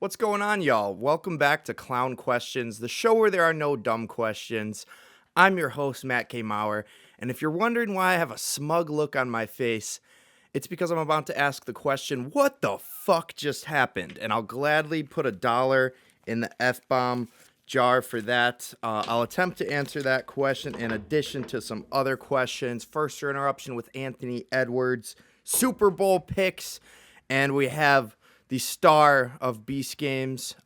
What's going on, y'all? Welcome back to Clown Questions, the show where there are no dumb questions. I'm your host, Matt K. Maurer, and if you're wondering why I have a smug look on my face, it's because I'm about to ask the question, what the fuck just happened? And I'll gladly put $1 in the F-bomb jar for that. I'll attempt to answer that question in addition to some other questions. First interruption with Anthony Edwards, Super Bowl picks, and we have the star of Beast Games,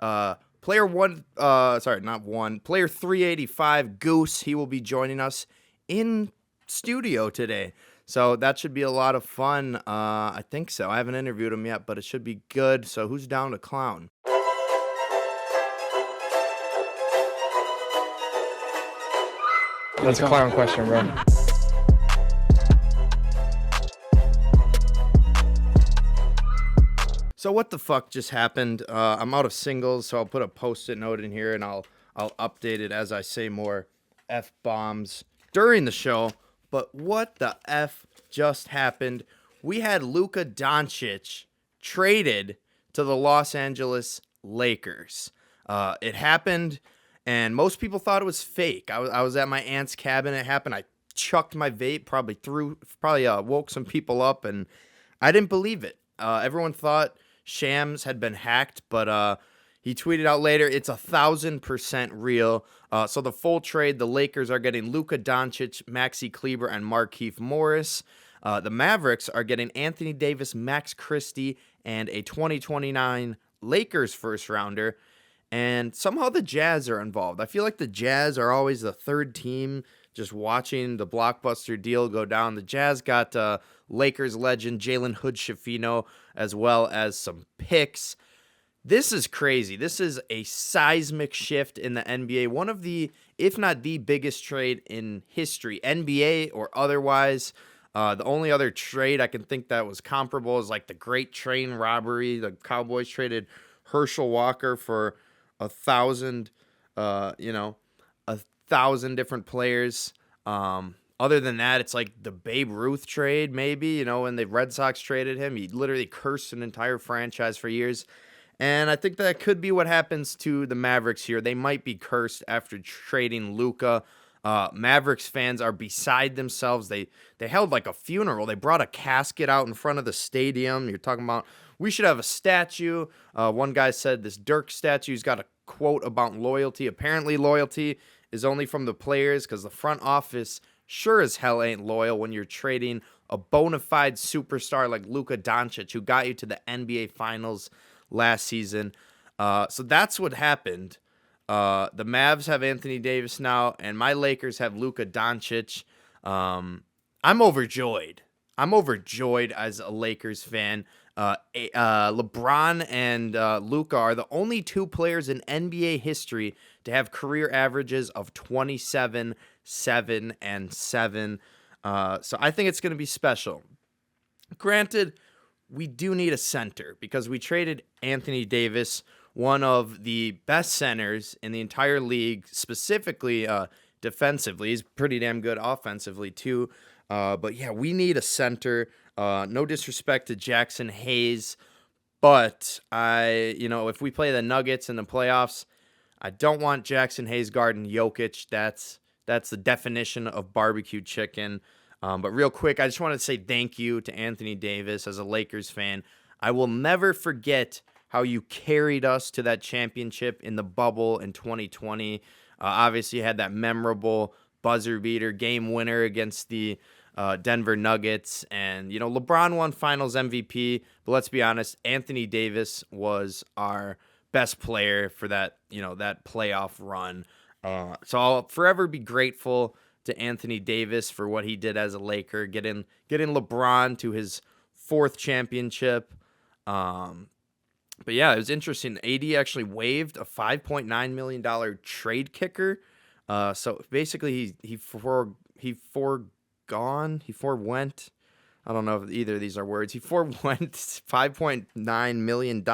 player 385, Goose. He will be joining us in studio today. So that should be a lot of fun. I think so. I haven't interviewed him yet, but it should be good. So who's down to clown? That's a clown question, bro. So what the fuck just happened? I'm out of singles, so I'll put a post-it note in here and I'll update it as I say more F-bombs during the show. But what the F just happened? We had Luka Doncic traded to the Los Angeles Lakers. It happened, and most people thought it was fake. I was at my aunt's cabin. It happened. I chucked my vape, probably woke some people up, and I didn't believe it. Everyone thought Shams had been hacked, but he tweeted out later, it's 1,000% real. So the full trade, the Lakers are getting Luka Doncic, Maxi Kleber, and Markieff Morris. The Mavericks are getting Anthony Davis, Max Christie, and a 2029 Lakers first rounder. And somehow the Jazz are involved. I feel like the Jazz are always the third team just watching the blockbuster deal go down. The Jazz got Lakers legend Jalen Hood-Schifino as well as some picks. This is crazy. This is a seismic shift in the NBA. One of the, if not the biggest trade in history, NBA or otherwise. The only other trade I can think that was comparable is like the Great Train Robbery. The Cowboys traded Herschel Walker for 1,000, 1,000 different players. Other than that, it's like the Babe Ruth trade, maybe, when the Red Sox traded him. He literally cursed an entire franchise for years. And I think that could be what happens to the Mavericks here. They might be cursed after trading Luka. Mavericks fans are beside themselves. They held like a funeral. They brought a casket out in front of the stadium. You're talking about, we should have a statue. One guy said this Dirk statue's got a quote about loyalty. Apparently loyalty is only from the players because the front office sure as hell ain't loyal when you're trading a bona fide superstar like Luka Doncic, who got you to the NBA Finals last season. So that's what happened. The Mavs have Anthony Davis now, and my Lakers have Luka Doncic. I'm overjoyed. I'm overjoyed as a Lakers fan. LeBron and Luka are the only two players in NBA history to have career averages of 27, 7, and 7. So I think it's going to be special. Granted, we do need a center because we traded Anthony Davis, one of the best centers in the entire league, specifically defensively. He's pretty damn good offensively too. But yeah, we need a center. No disrespect to Jackson Hayes, but if we play the Nuggets in the playoffs, I don't want Jackson Hayes guarding Jokic. That's the definition of barbecue chicken. But real quick, I just want to say thank you to Anthony Davis as a Lakers fan. I will never forget how you carried us to that championship in the bubble in 2020. Obviously, you had that memorable buzzer beater game winner against the Denver Nuggets. And, LeBron won finals MVP. But let's be honest, Anthony Davis was our best player for that, that playoff run. So I'll forever be grateful to Anthony Davis for what he did as a Laker, getting LeBron to his fourth championship. But yeah, it was interesting. AD actually waived a $5.9 million trade kicker. So basically he forewent. I don't know if either of these are words. He forewent $5.9 million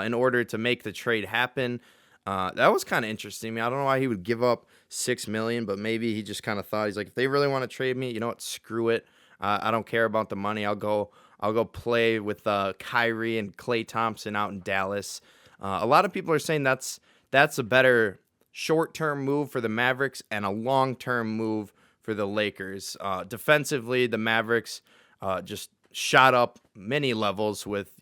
in order to make the trade happen. That was kind of interesting. I don't know why he would give up $6 million, but maybe he just kind of thought, he's like, if they really want to trade me, you know what? Screw it. I don't care about the money. I'll go I'll go play with Kyrie and Klay Thompson out in Dallas. A lot of people are saying that's a better short-term move for the Mavericks and a long-term move for the Lakers. Defensively, the Mavericks just shot up many levels with,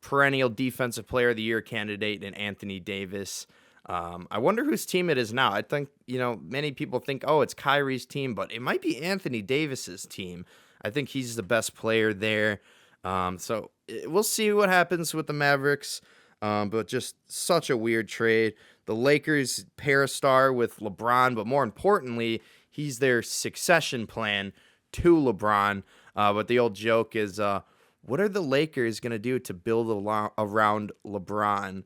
perennial defensive player of the year candidate in Anthony Davis. I wonder whose team it is now. I think, many people think, oh, it's Kyrie's team, but it might be Anthony Davis's team. I think he's the best player there. So we'll see what happens with the Mavericks. But just such a weird trade. The Lakers pair a star with LeBron, but more importantly, he's their succession plan to LeBron. But the old joke is, what are the Lakers going to do to build around LeBron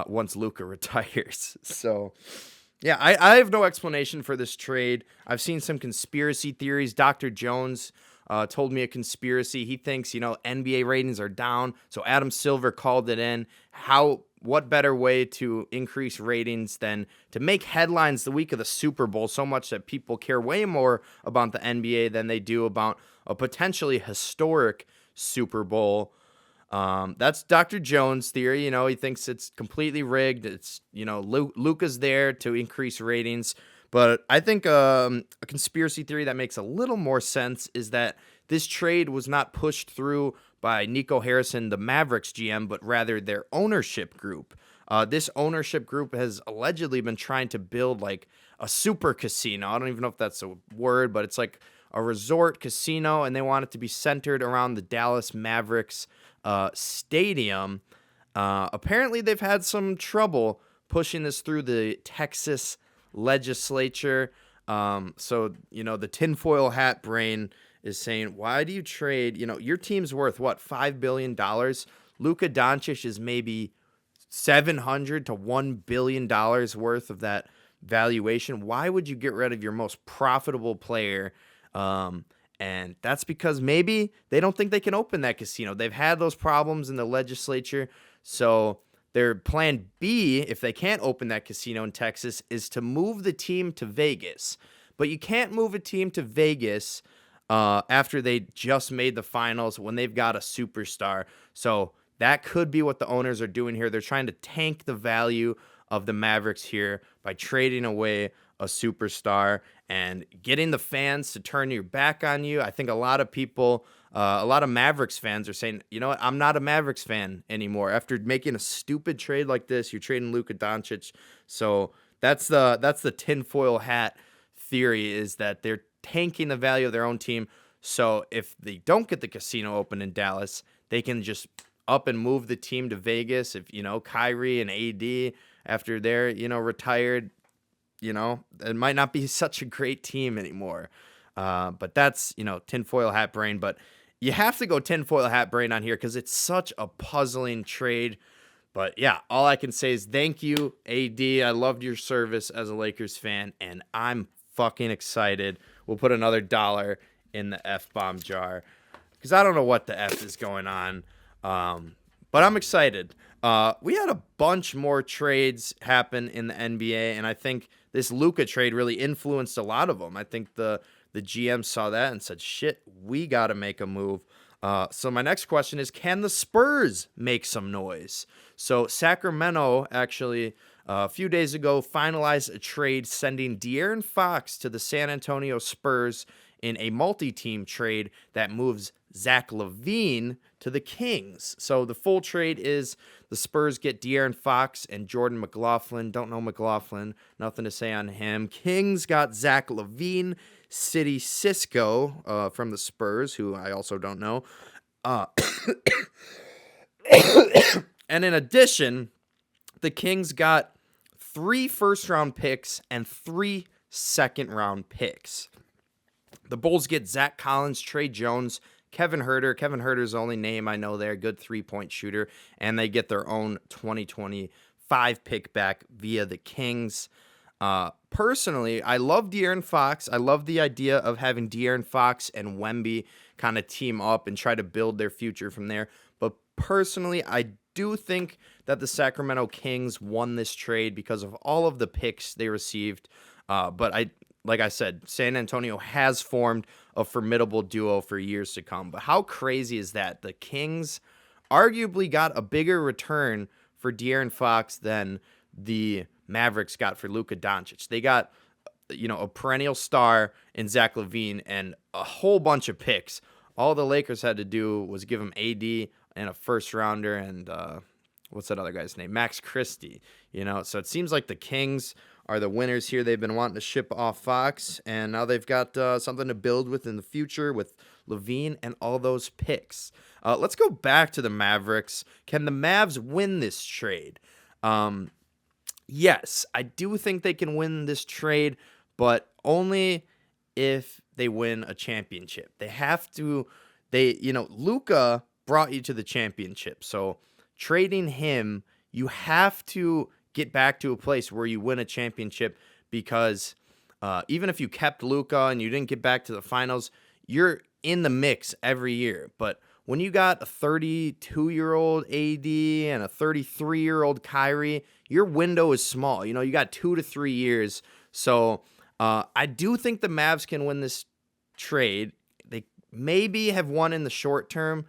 once Luka retires? So, yeah, I have no explanation for this trade. I've seen some conspiracy theories. Dr. Jones told me a conspiracy. He thinks, NBA ratings are down. So Adam Silver called it in. What better way to increase ratings than to make headlines the week of the Super Bowl so much that people care way more about the NBA than they do about a potentially historic Super Bowl. That's Dr. Jones' theory. He thinks it's completely rigged. It's, Luka's there to increase ratings. But I think a conspiracy theory that makes a little more sense is that this trade was not pushed through by Nico Harrison, the Mavericks GM, but rather their ownership group. This ownership group has allegedly been trying to build like a super casino. I don't even know if that's a word, but it's like a resort casino, and they want it to be centered around the Dallas Mavericks stadium. Apparently, they've had some trouble pushing this through the Texas legislature. So, the tinfoil hat brain is saying, why do you trade? Your team's worth what, $5 billion? Luka Doncic is maybe $700 to $1 billion worth of that valuation. Why would you get rid of your most profitable player? And that's because maybe they don't think they can open that casino. They've had those problems in the legislature. So their plan B, if they can't open that casino in Texas, is to move the team to Vegas. But you can't move a team to Vegas after they just made the finals when they've got a superstar. So that could be what the owners are doing here. They're trying to tank the value of the Mavericks here by trading away a superstar and getting the fans to turn your back on you. I think a lot of people, a lot of Mavericks fans are saying, you know what, I'm not a Mavericks fan anymore. After making a stupid trade like this, you're trading Luka Doncic. So that's the tinfoil hat theory, is that they're tanking the value of their own team. So if they don't get the casino open in Dallas, they can just up and move the team to Vegas. If, Kyrie and AD, after they're, retired, it might not be such a great team anymore. But that's, tinfoil hat brain. But you have to go tinfoil hat brain on here because it's such a puzzling trade. But yeah, all I can say is thank you, AD. I loved your service as a Lakers fan, and I'm fucking excited. We'll put another $1 in the F-bomb jar because I don't know what the F is going on. But I'm excited. We had a bunch more trades happen in the NBA, and I think this Luka trade really influenced a lot of them. I think the GM saw that and said, shit, we got to make a move. So my next question is, can the Spurs make some noise? So Sacramento actually a few days ago finalized a trade sending De'Aaron Fox to the San Antonio Spurs in a multi-team trade that moves Zach LaVine to the Kings. So the full trade is the Spurs get De'Aaron Fox and Jordan McLaughlin. Don't know McLaughlin. Nothing to say on him. Kings got Zach LaVine, City Cisco from the Spurs, who I also don't know. And in addition, the Kings got 3 first-round picks and 3 second-round picks. The Bulls get Zach Collins, Trey Jones, Kevin Huerter. Kevin Huerter's the only name I know there, good three-point shooter. And they get their own 2025 pick back via the Kings. Personally, I love De'Aaron Fox. I love the idea of having De'Aaron Fox and Wemby kind of team up and try to build their future from there. But personally, I do think that the Sacramento Kings won this trade because of all of the picks they received. But like I said, San Antonio has formed a formidable duo for years to come. But how crazy is that? The Kings arguably got a bigger return for De'Aaron Fox than the Mavericks got for Luka Doncic. They got, a perennial star in Zach LaVine and a whole bunch of picks. All the Lakers had to do was give him AD and a first rounder and what's that other guy's name? Max Christie. So it seems like the Kings are the winners here. They've been wanting to ship off Fox, and now they've got something to build with in the future with LaVine and all those picks. Let's go back to the Mavericks. Can the Mavs win this trade? Yes, I do think they can win this trade, but only if they win a championship. They have to. Luka brought you to the championship, so trading him, you have to get back to a place where you win a championship, because even if you kept Luka and you didn't get back to the finals, you're in the mix every year. But when you got a 32-year-old AD and a 33-year-old Kyrie, your window is small. You got 2 to 3 years. So I do think the Mavs can win this trade. They maybe have won in the short term,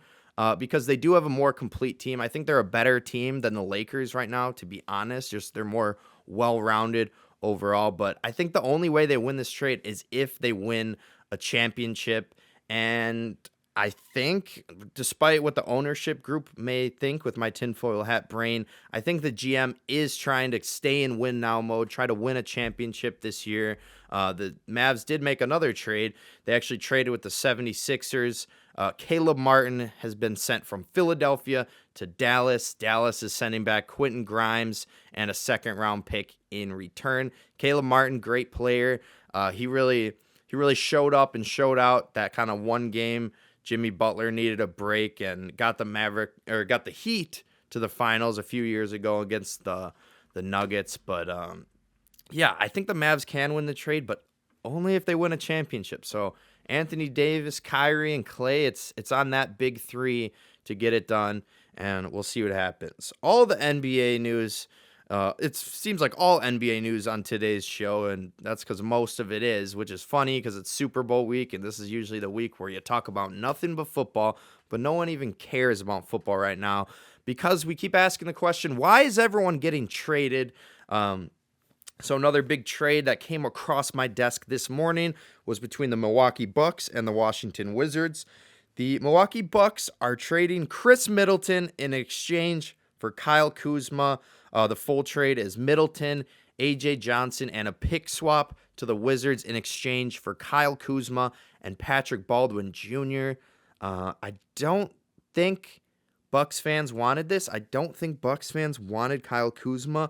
because they do have a more complete team. I think they're a better team than the Lakers right now, to be honest. Just they're more well-rounded overall. But I think the only way they win this trade is if they win a championship. And I think, despite what the ownership group may think with my tinfoil hat brain, I think the GM is trying to stay in win-now mode, try to win a championship this year. The Mavs did make another trade. They actually traded with the 76ers. Caleb Martin has been sent from Philadelphia to Dallas. Dallas is sending back Quentin Grimes and a second-round pick in return. Caleb Martin, great player. He really showed up and showed out that kind of one game. Jimmy Butler needed a break and got the Heat to the finals a few years ago against the Nuggets. But I think the Mavs can win the trade, but only if they win a championship. So Anthony Davis, Kyrie, and Klay, it's on that big three to get it done, and we'll see what happens. All the NBA news, it seems like all NBA news on today's show, and that's because most of it is, which is funny because it's Super Bowl week, and this is usually the week where you talk about nothing but football, but no one even cares about football right now because we keep asking the question, why is everyone getting traded? So another big trade that came across my desk this morning was between the Milwaukee Bucks and the Washington Wizards. The Milwaukee Bucks are trading Chris Middleton in exchange for Kyle Kuzma. The full trade is Middleton, A.J. Johnson, and a pick swap to the Wizards in exchange for Kyle Kuzma and Patrick Baldwin Jr. I don't think Bucks fans wanted this. I don't think Bucks fans wanted Kyle Kuzma.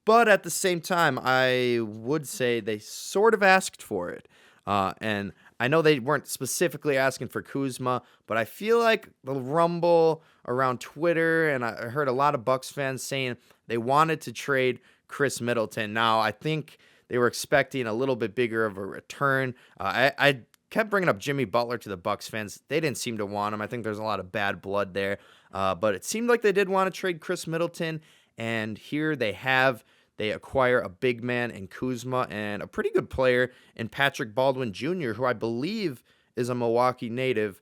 But at the same time, I would say they sort of asked for it. And I know they weren't specifically asking for Kuzma, but I feel like the rumble around Twitter, and I heard a lot of Bucks fans saying they wanted to trade Chris Middleton. Now, I think they were expecting a little bit bigger of a return. I kept bringing up Jimmy Butler to the Bucks fans. They didn't seem to want him. I think there's a lot of bad blood there. But it seemed like they did want to trade Chris Middleton, and here they have. They acquire a big man in Kuzma and a pretty good player in Patrick Baldwin Jr., who I believe is a Milwaukee native.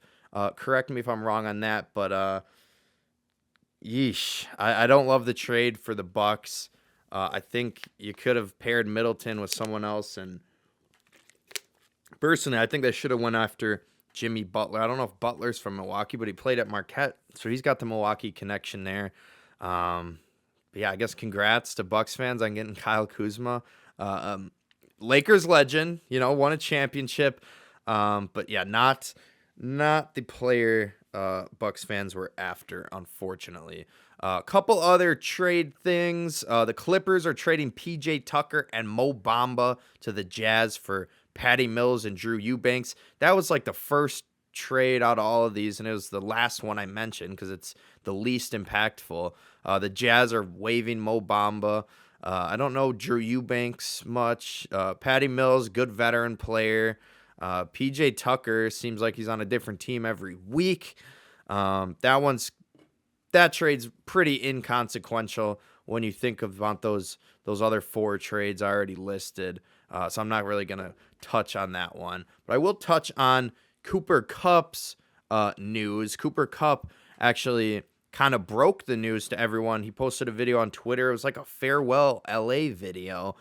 Correct me if I'm wrong on that, but yeesh. I don't love the trade for the Bucks. I think you could have paired Middleton with someone else, and personally, I think they should have went after Jimmy Butler. I don't know if Butler's from Milwaukee, but he played at Marquette, so he's got the Milwaukee connection there. But yeah, I guess congrats to Bucks fans on getting Kyle Kuzma. Lakers legend, won a championship. But yeah, not the player Bucks fans were after, unfortunately. A couple other trade things. The Clippers are trading P.J. Tucker and Mo Bamba to the Jazz for Patty Mills and Drew Eubanks. That was like the first trade out of all of these, and it was the last one I mentioned because it's the least impactful. The Jazz are waiving Mo Bamba. I don't know Drew Eubanks much. Patty Mills, good veteran player. PJ Tucker seems like he's on a different team every week. That one's that trade's pretty inconsequential when you think about those other 4 trades I already listed. So I'm not really going to touch on that one. But I will touch on Cooper Kupp's news. Cooper Kupp actually kind of broke the news to everyone. He posted a video on Twitter. It was like a farewell LA video.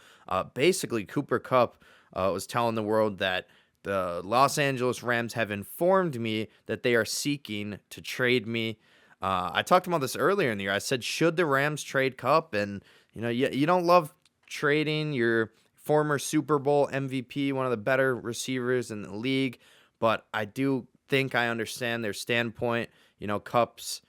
Basically, Cooper Kupp was telling the world that the Los Angeles Rams have informed me that they are seeking to trade me. I talked about this earlier in the year. I said, should the Rams trade Kupp? And, you don't love trading your former Super Bowl MVP, one of the better receivers in the league. But I do think I understand their standpoint. Kupp's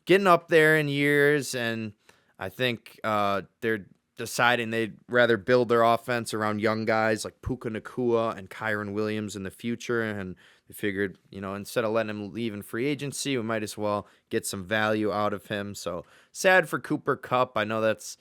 getting up there in years, and I think they're deciding they'd rather build their offense around young guys like Puka Nacua and Kyron Williams in the future. And they figured, instead of letting him leave in free agency, we might as well get some value out of him. So sad for Cooper Kupp. I know that's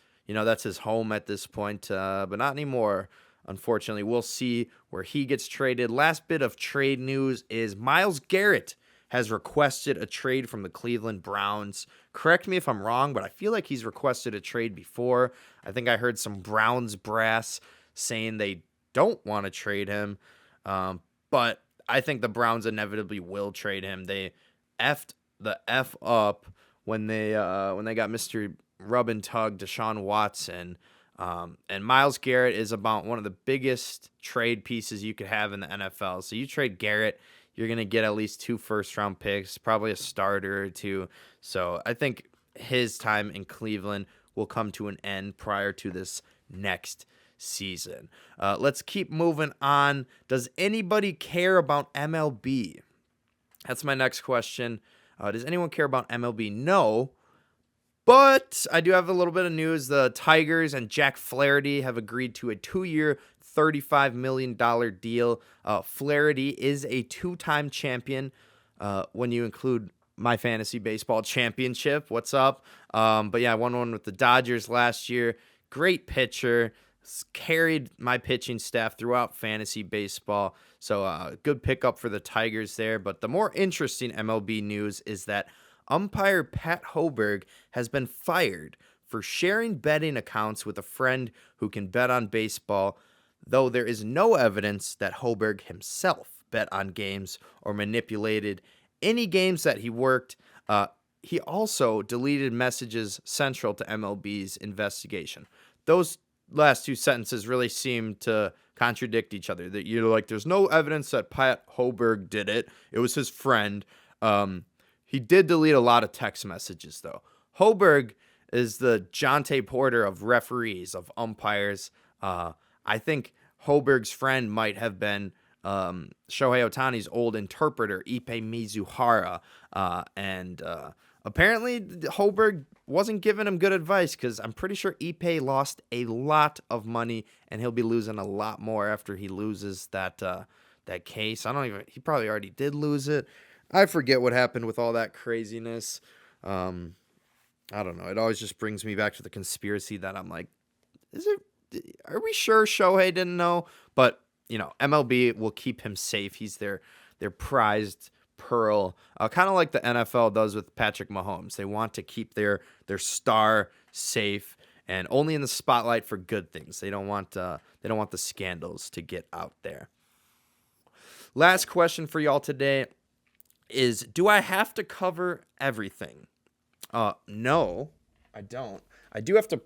his home at this point, but not anymore. Unfortunately, we'll see where he gets traded. Last bit of trade news is Myles Garrett has requested a trade from the Cleveland Browns. Correct me if I'm wrong, but I feel like he's requested a trade before. I think I heard some Browns brass saying they don't want to trade him, but I think the Browns inevitably will trade him. They effed the F up when they got Mr. Rub and Tug, Deshaun Watson. And Myles Garrett is about one of the biggest trade pieces you could have in the NFL. So you trade Garrett, you're going to get at least 2 first-round picks, probably a starter or 2. So I think his time in Cleveland will come to an end prior to this next season. Let's keep moving on. Does anybody care about MLB? That's my next question. Does anyone care about MLB? No. But I do have a little bit of news. The Tigers and Jack Flaherty have agreed to a 2-year, $35 million deal. Flaherty is a 2-time champion when you include my fantasy baseball championship. What's up? But yeah, I won one with the Dodgers last year. Great pitcher. Carried my pitching staff throughout fantasy baseball. So good pickup for the Tigers there. But the more interesting MLB news is that umpire Pat Hoberg has been fired for sharing betting accounts with a friend who can bet on baseball, though there is no evidence that Hoberg himself bet on games or manipulated any games that he worked. He also deleted messages central to MLB's investigation. Those last 2 sentences really seem to contradict each other. That you're like, there's no evidence that Pat Hoberg did it. It was his friend. He did delete a lot of text messages, though. Hoberg is the Jonte Porter of referees, of umpires. I think Hoberg's friend might have been Shohei Ohtani's old interpreter, Ippei Mizuhara. And apparently Hoberg wasn't giving him good advice, because I'm pretty sure Ippei lost a lot of money, and he'll be losing a lot more after he loses that case. He probably already did lose it. I forget what happened with all that craziness. I don't know. It always just brings me back to the conspiracy that I'm like, are we sure Shohei didn't know? But, MLB will keep him safe. He's their prized pearl, kind of like the NFL does with Patrick Mahomes. They want to keep their star safe and only in the spotlight for good things. They don't want the scandals to get out there. Last question for y'all today is, do I have to cover everything? No, I don't. I do have to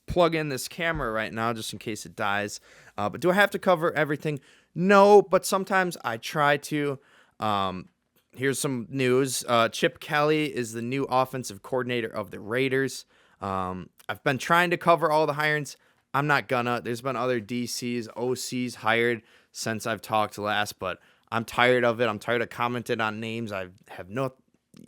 plug in this camera right now just in case it dies. But do I have to cover everything? No, but sometimes I try to. Here's some news. Chip Kelly is the new offensive coordinator of the Raiders. I've been trying to cover all the hirings. I'm not gonna. There's been other DCs, OCs hired since I've talked last, but I'm tired of it. I'm tired of commenting on names I have no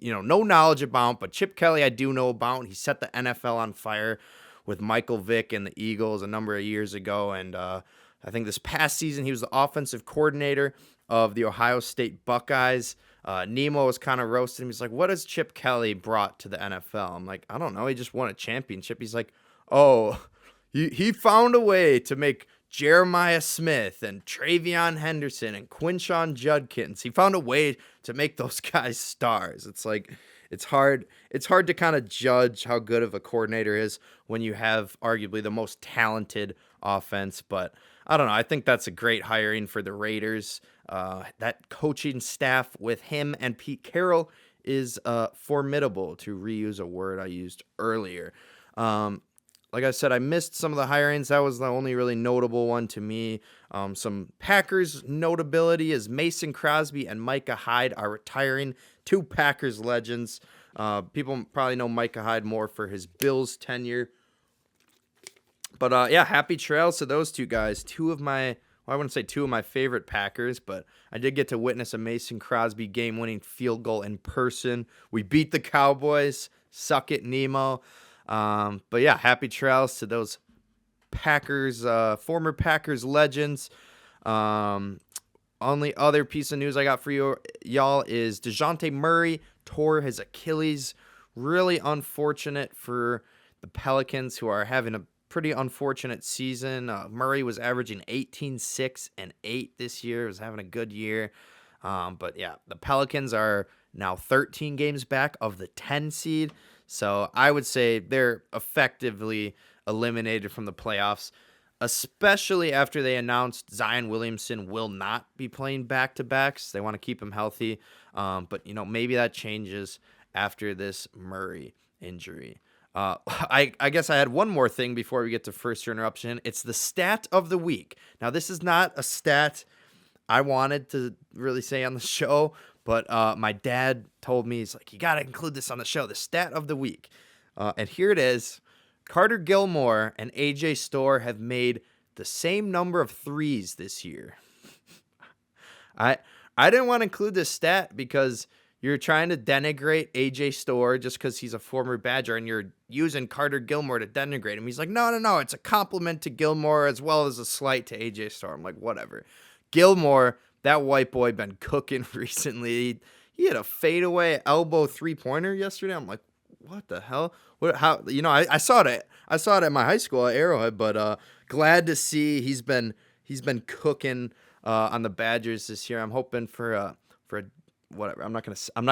knowledge about, but Chip Kelly I do know about. He set the NFL on fire with Michael Vick and the Eagles a number of years ago, and I think this past season he was the offensive coordinator of the Ohio State Buckeyes. Nemo was kind of roasting him. He's like, what has Chip Kelly brought to the NFL? I'm like, I don't know. He just won a championship. He's like, oh, he found a way to make Jeremiah Smith and Travion Henderson and Quinshon Judkins. He found a way to make those guys stars. It's like, it's hard to kind of judge how good of a coordinator is when you have arguably the most talented offense. But I don't know. I think that's a great hiring for the Raiders. That coaching staff with him and Pete Carroll is formidable, to reuse a word I used earlier. Like I said, I missed some of the hirings. That was the only really notable one to me. Some Packers notability is Mason Crosby and Micah Hyde are retiring, two Packers legends. People probably know Micah Hyde more for his Bills tenure. But yeah, happy trails to those two guys. I wouldn't say two of my favorite Packers, but I did get to witness a Mason Crosby game-winning field goal in person. We beat the Cowboys. Suck it, Nemo. But yeah, happy trails to those Packers, former Packers legends. Only other piece of news I got for y'all is DeJounte Murray tore his Achilles. Really unfortunate for the Pelicans, who are having a pretty unfortunate season. Murray was averaging 18, 6, and 8 this year. Was having a good year. But yeah, the Pelicans are now 13 games back of the 10 seed. So I would say they're effectively eliminated from the playoffs, especially after they announced Zion Williamson will not be playing back-to-backs. They want to keep him healthy. But, maybe that changes after this Murray injury. I guess I had one more thing before we get to first interruption. It's the stat of the week. Now, this is not a stat I wanted to really say on the show, but my dad told me, he's like, you got to include this on the show, the stat of the week. And here it is. Carter Gilmore and AJ Storr have made the same number of threes this year. I didn't want to include this stat because you're trying to denigrate AJ Storr just because he's a former Badger, and you're using Carter Gilmore to denigrate him. He's like, no, it's a compliment to Gilmore as well as a slight to AJ Storr. I'm like, whatever. Gilmore, that white boy, been cooking recently. He had a fadeaway elbow 3-pointer yesterday. I'm like, what the hell? How? I saw it. I saw it at my high school at Arrowhead, but glad to see he's been cooking on the Badgers this year. I'm hoping for whatever. I'm not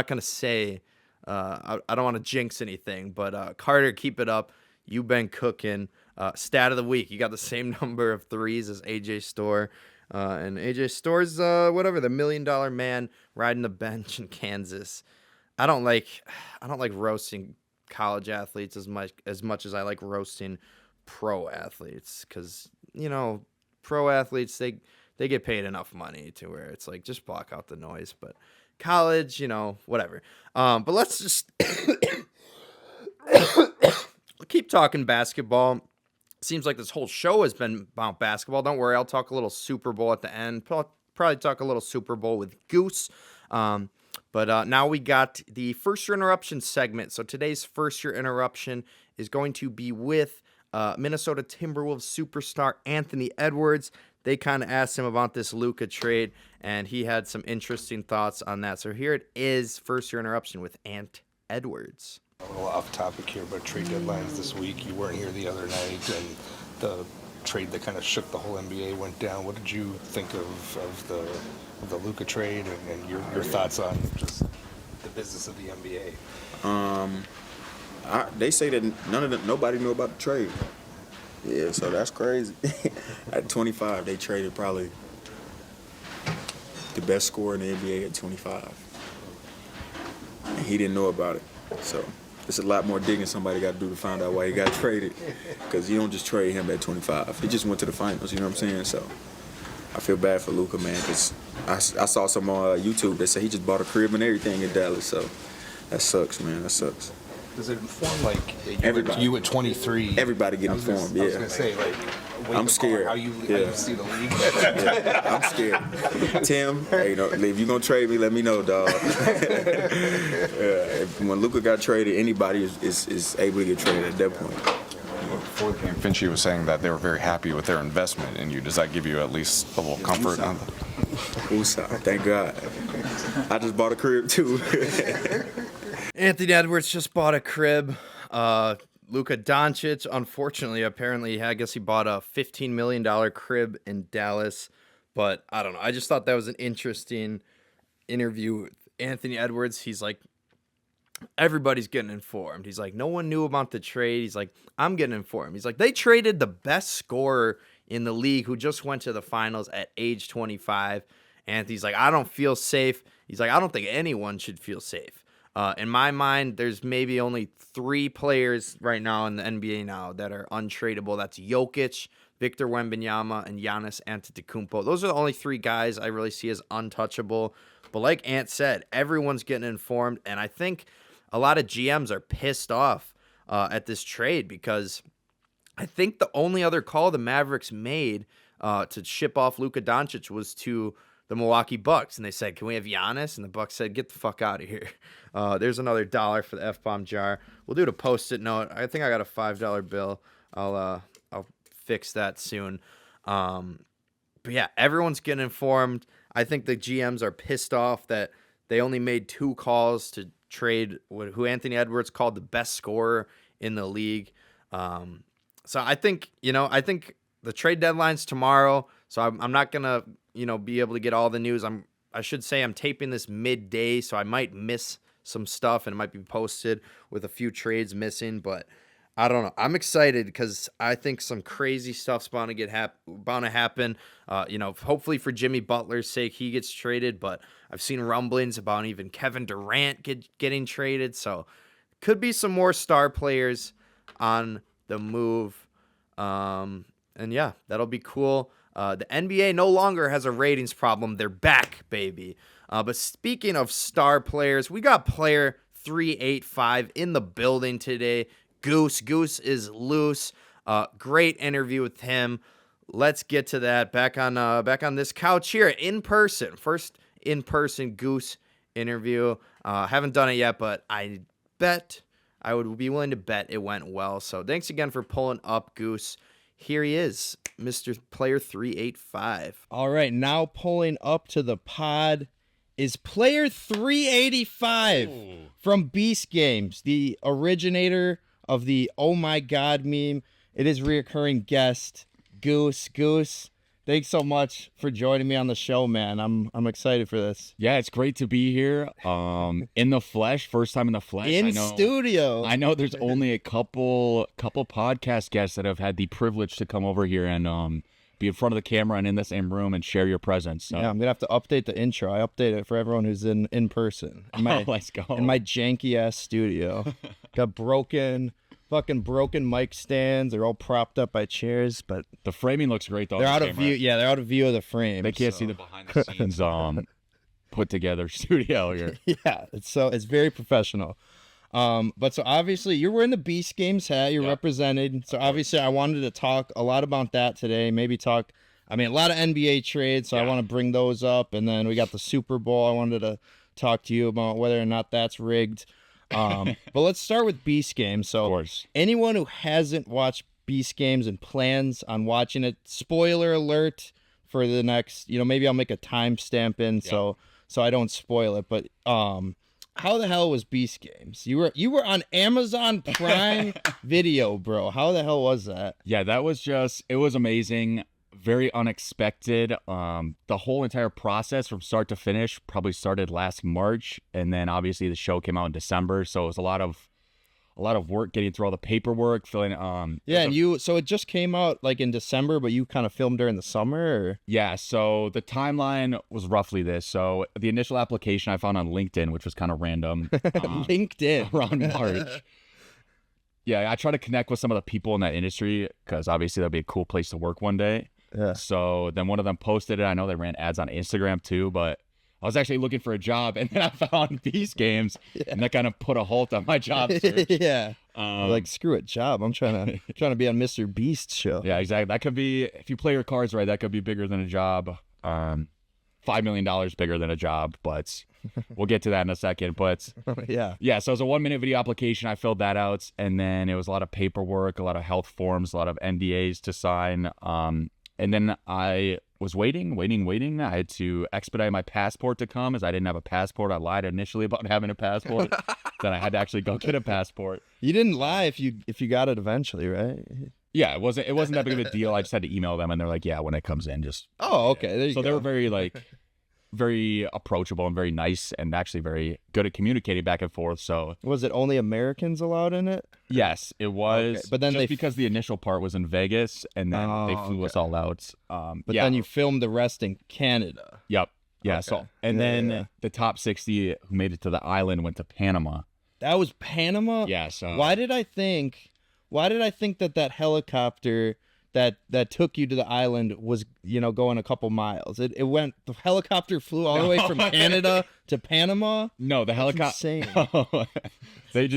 gonna say. I don't want to jinx anything, but Carter, keep it up. You've been cooking. Stat of the week: you got the same number of threes as AJ Storr, and AJ Storr's the $1 million man riding the bench in Kansas. I don't like roasting college athletes as much as I like roasting pro athletes, because pro athletes they get paid enough money to where it's like, just block out the noise. But college, whatever. But let's just keep talking basketball. Seems like this whole show has been about basketball. Don't worry, I'll talk a little Super Bowl at the end. Probably talk a little Super Bowl with Goose. But now we got the first year interruption segment. So today's first year interruption is going to be with Minnesota Timberwolves superstar Anthony Edwards. They kind of asked him about this Luka trade, and he had some interesting thoughts on that. So here it is, first year interruption with Ant Edwards. A little off topic here, but trade deadlines this week. You weren't here the other night, and the trade that kind of shook the whole NBA went down. What did you think of the Luka trade, and your thoughts on just the business of the NBA? They say that nobody knew about the trade. Yeah, so that's crazy. At 25, they traded probably the best scorer in the NBA at 25. And he didn't know about it. So it's a lot more digging somebody got to do to find out why he got traded. Because you don't just trade him at 25. He just went to the finals, you know what I'm saying? So I feel bad for Luka, man, because I saw some on YouTube that said he just bought a crib and everything in Dallas. So that sucks, man. That sucks. Does it inform, Everybody. You at 23? Everybody get informed, yeah. I was going to say, I'm scared. How you see the league? Yeah, I'm scared. Tim, hey, if you're going to trade me, let me know, dog. When Luka got traded, anybody is able to get traded at that point. Before the game, Finchie was saying that they were very happy with their investment in you. Does that give you at least a little comfort? Thank God. I just bought a crib, too. Anthony Edwards just bought a crib. Luka Doncic, unfortunately, apparently, I guess he bought a $15 million crib in Dallas. But I don't know. I just thought that was an interesting interview with Anthony Edwards. He's like, everybody's getting informed. He's like, no one knew about the trade. He's like, I'm getting informed. He's like, they traded the best scorer in the league who just went to the finals at age 25. And he's like, I don't feel safe. He's like, I don't think anyone should feel safe. In my mind, there's maybe only 3 players right now in the NBA now that are untradeable. That's Jokic, Victor Wembanyama, and Giannis Antetokounmpo. Those are the only 3 guys I really see as untouchable. But like Ant said, everyone's getting informed, and I think a lot of GMs are pissed off at this trade because I think the only other call the Mavericks made to ship off Luka Doncic was to the Milwaukee Bucks, and they said, "Can we have Giannis?" And the Bucks said, "Get the fuck out of here." There's another $1 for the F-bomb jar. We'll do the Post-it note. I think I got a $5 bill. I'll fix that soon. But yeah, everyone's getting informed. I think the GMs are pissed off that they only made 2 calls to trade who Anthony Edwards called the best scorer in the league. So I think the trade deadline's tomorrow. So I'm not gonna be able to get all the news. I should say I'm taping this midday, so I might miss some stuff and it might be posted with a few trades missing, but I don't know. I'm excited because I think some crazy stuff's bound to happen. Hopefully for Jimmy Butler's sake, he gets traded, but I've seen rumblings about even Kevin Durant getting traded, so could be some more star players on the move. And yeah, that'll be cool. The NBA no longer has a ratings problem. They're back, baby. But speaking of star players, we got player 385 in the building today. Goose is loose. Great interview with him. Let's get to that. Back on this couch here in person. First in person Goose interview. Haven't done it yet, but I would be willing to bet it went well. So thanks again for pulling up, Goose. Here he is, Mr. Player 385. All right, now pulling up to the pod is Player 385 from Beast Games, the originator of the "Oh My God" meme. It is reoccurring guest, Goose. Goose, thanks so much for joining me on the show, man. I'm excited for this. Yeah, it's great to be here. In the flesh, first time in the flesh. In studio. I know there's only a couple podcast guests that have had the privilege to come over here and be in front of the camera and in the same room and share your presence. So. Yeah, I'm gonna have to update the intro. I update it for everyone who's in person. Let's go. In my janky ass studio. Got fucking broken mic stands. They're all propped up by chairs, but the framing looks great though. They're out of view. Yeah, they're out of view of the frame. They can't see the behind the scenes put together studio here. Yeah, it's very professional. But so obviously you're wearing the Beast Games hat. You're represented. So obviously I wanted to talk a lot about that today. Maybe a lot of NBA trades. So I want to bring those up, and then we got the Super Bowl. I wanted to talk to you about whether or not that's rigged. But let's start with Beast Games. So of course, anyone who hasn't watched Beast Games and plans on watching it, spoiler alert for the next, maybe I'll make a timestamp in so I don't spoil it. But how the hell was Beast Games? You were on Amazon Prime Video, bro. How the hell was that? Yeah, it was amazing. Very unexpected. The whole entire process from start to finish probably started last March, and then obviously the show came out in December, so it was a lot of work getting through all the paperwork, filling. So it just came out like in December, but you kind of filmed during the summer, or? Yeah. So the timeline was roughly this. So the initial application I found on LinkedIn, which was kind of random. LinkedIn around March. Yeah, I try to connect with some of the people in that industry because obviously that'd be a cool place to work one day. Yeah. So then one of them posted it. I know they ran ads on Instagram too, but I was actually looking for a job, and then I found Beast Games, and that kind of put a halt on my job search. Yeah. Like, screw it, job. I'm trying to be on Mr. Beast's show. Yeah, exactly. That could be, if you play your cards right, that could be bigger than a job. $5 million bigger than a job, but we'll get to that in a second. But yeah. So it was a 1-minute video application. I filled that out, and then it was a lot of paperwork, a lot of health forms, a lot of NDAs to sign. And then I was waiting. I had to expedite my passport to come as I didn't have a passport. I lied initially about having a passport. Then I had to actually go get a passport. You didn't lie if you got it eventually, right? Yeah, it wasn't that big of a deal. I just had to email them, and they're like, yeah, when it comes in, just. Oh, okay. There you go. They were very like, very approachable and very nice and actually very good at communicating back and forth. So Was it only Americans allowed in it? yes, it was. Okay, but then just because the initial part was in Vegas and then they flew us all out. But yeah. then you filmed the rest in Canada. Yep. Yeah. Okay. So and then the top 60 who made it to the island went to Panama. That was Panama? Yeah. So Why did I think that helicopter that took you to the island was, going a couple miles? The helicopter flew all the way from Canada to Panama? No, the helicopter. Insane. They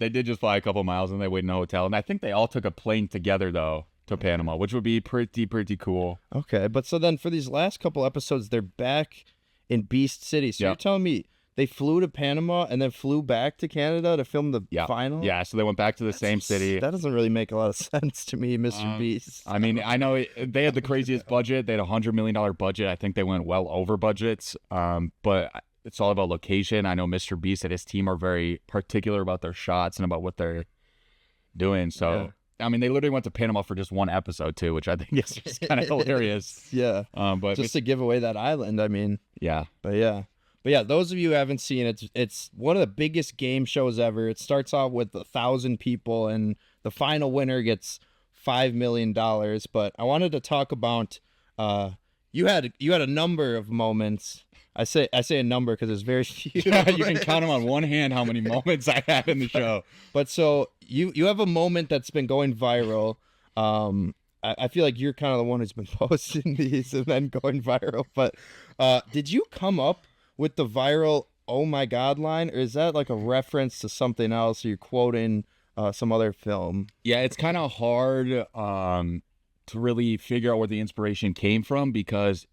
did just fly a couple miles and they waited in a hotel. And I think they all took a plane together though to Panama, which would be pretty cool. Okay, but so then for these last couple episodes, they're back in Beast City. So you're Yep. telling me they flew to Panama and then flew back to Canada to film the final? Yeah, so they went back to the same city. That doesn't really make a lot of sense to me, Mr. Beast. I mean, I know they had the craziest budget. They had $100 million budget. I think they went well over budgets. But it's all about location. I know Mr. Beast and his team are very particular about their shots and about what they're doing. So, I mean, they literally went to Panama for just one episode too, which I think is just kind of hilarious. Yeah. But Just to give away that island, I mean. yeah. But yeah, those of you who haven't seen it, it's one of the biggest game shows ever. It starts off with 1,000 people, and the final winner gets $5 million. But I wanted to talk about you had a number of moments. I say a number because there's very few. You can count them on one hand how many moments I had in the show. But so you have a moment that's been going viral. I feel like you're kind of the one who's been posting these and then going viral. But did you come up with the viral "oh my god" line, or is that like a reference to something else? Or you're quoting some other film? Yeah, it's kind of hard to really figure out where the inspiration came from because,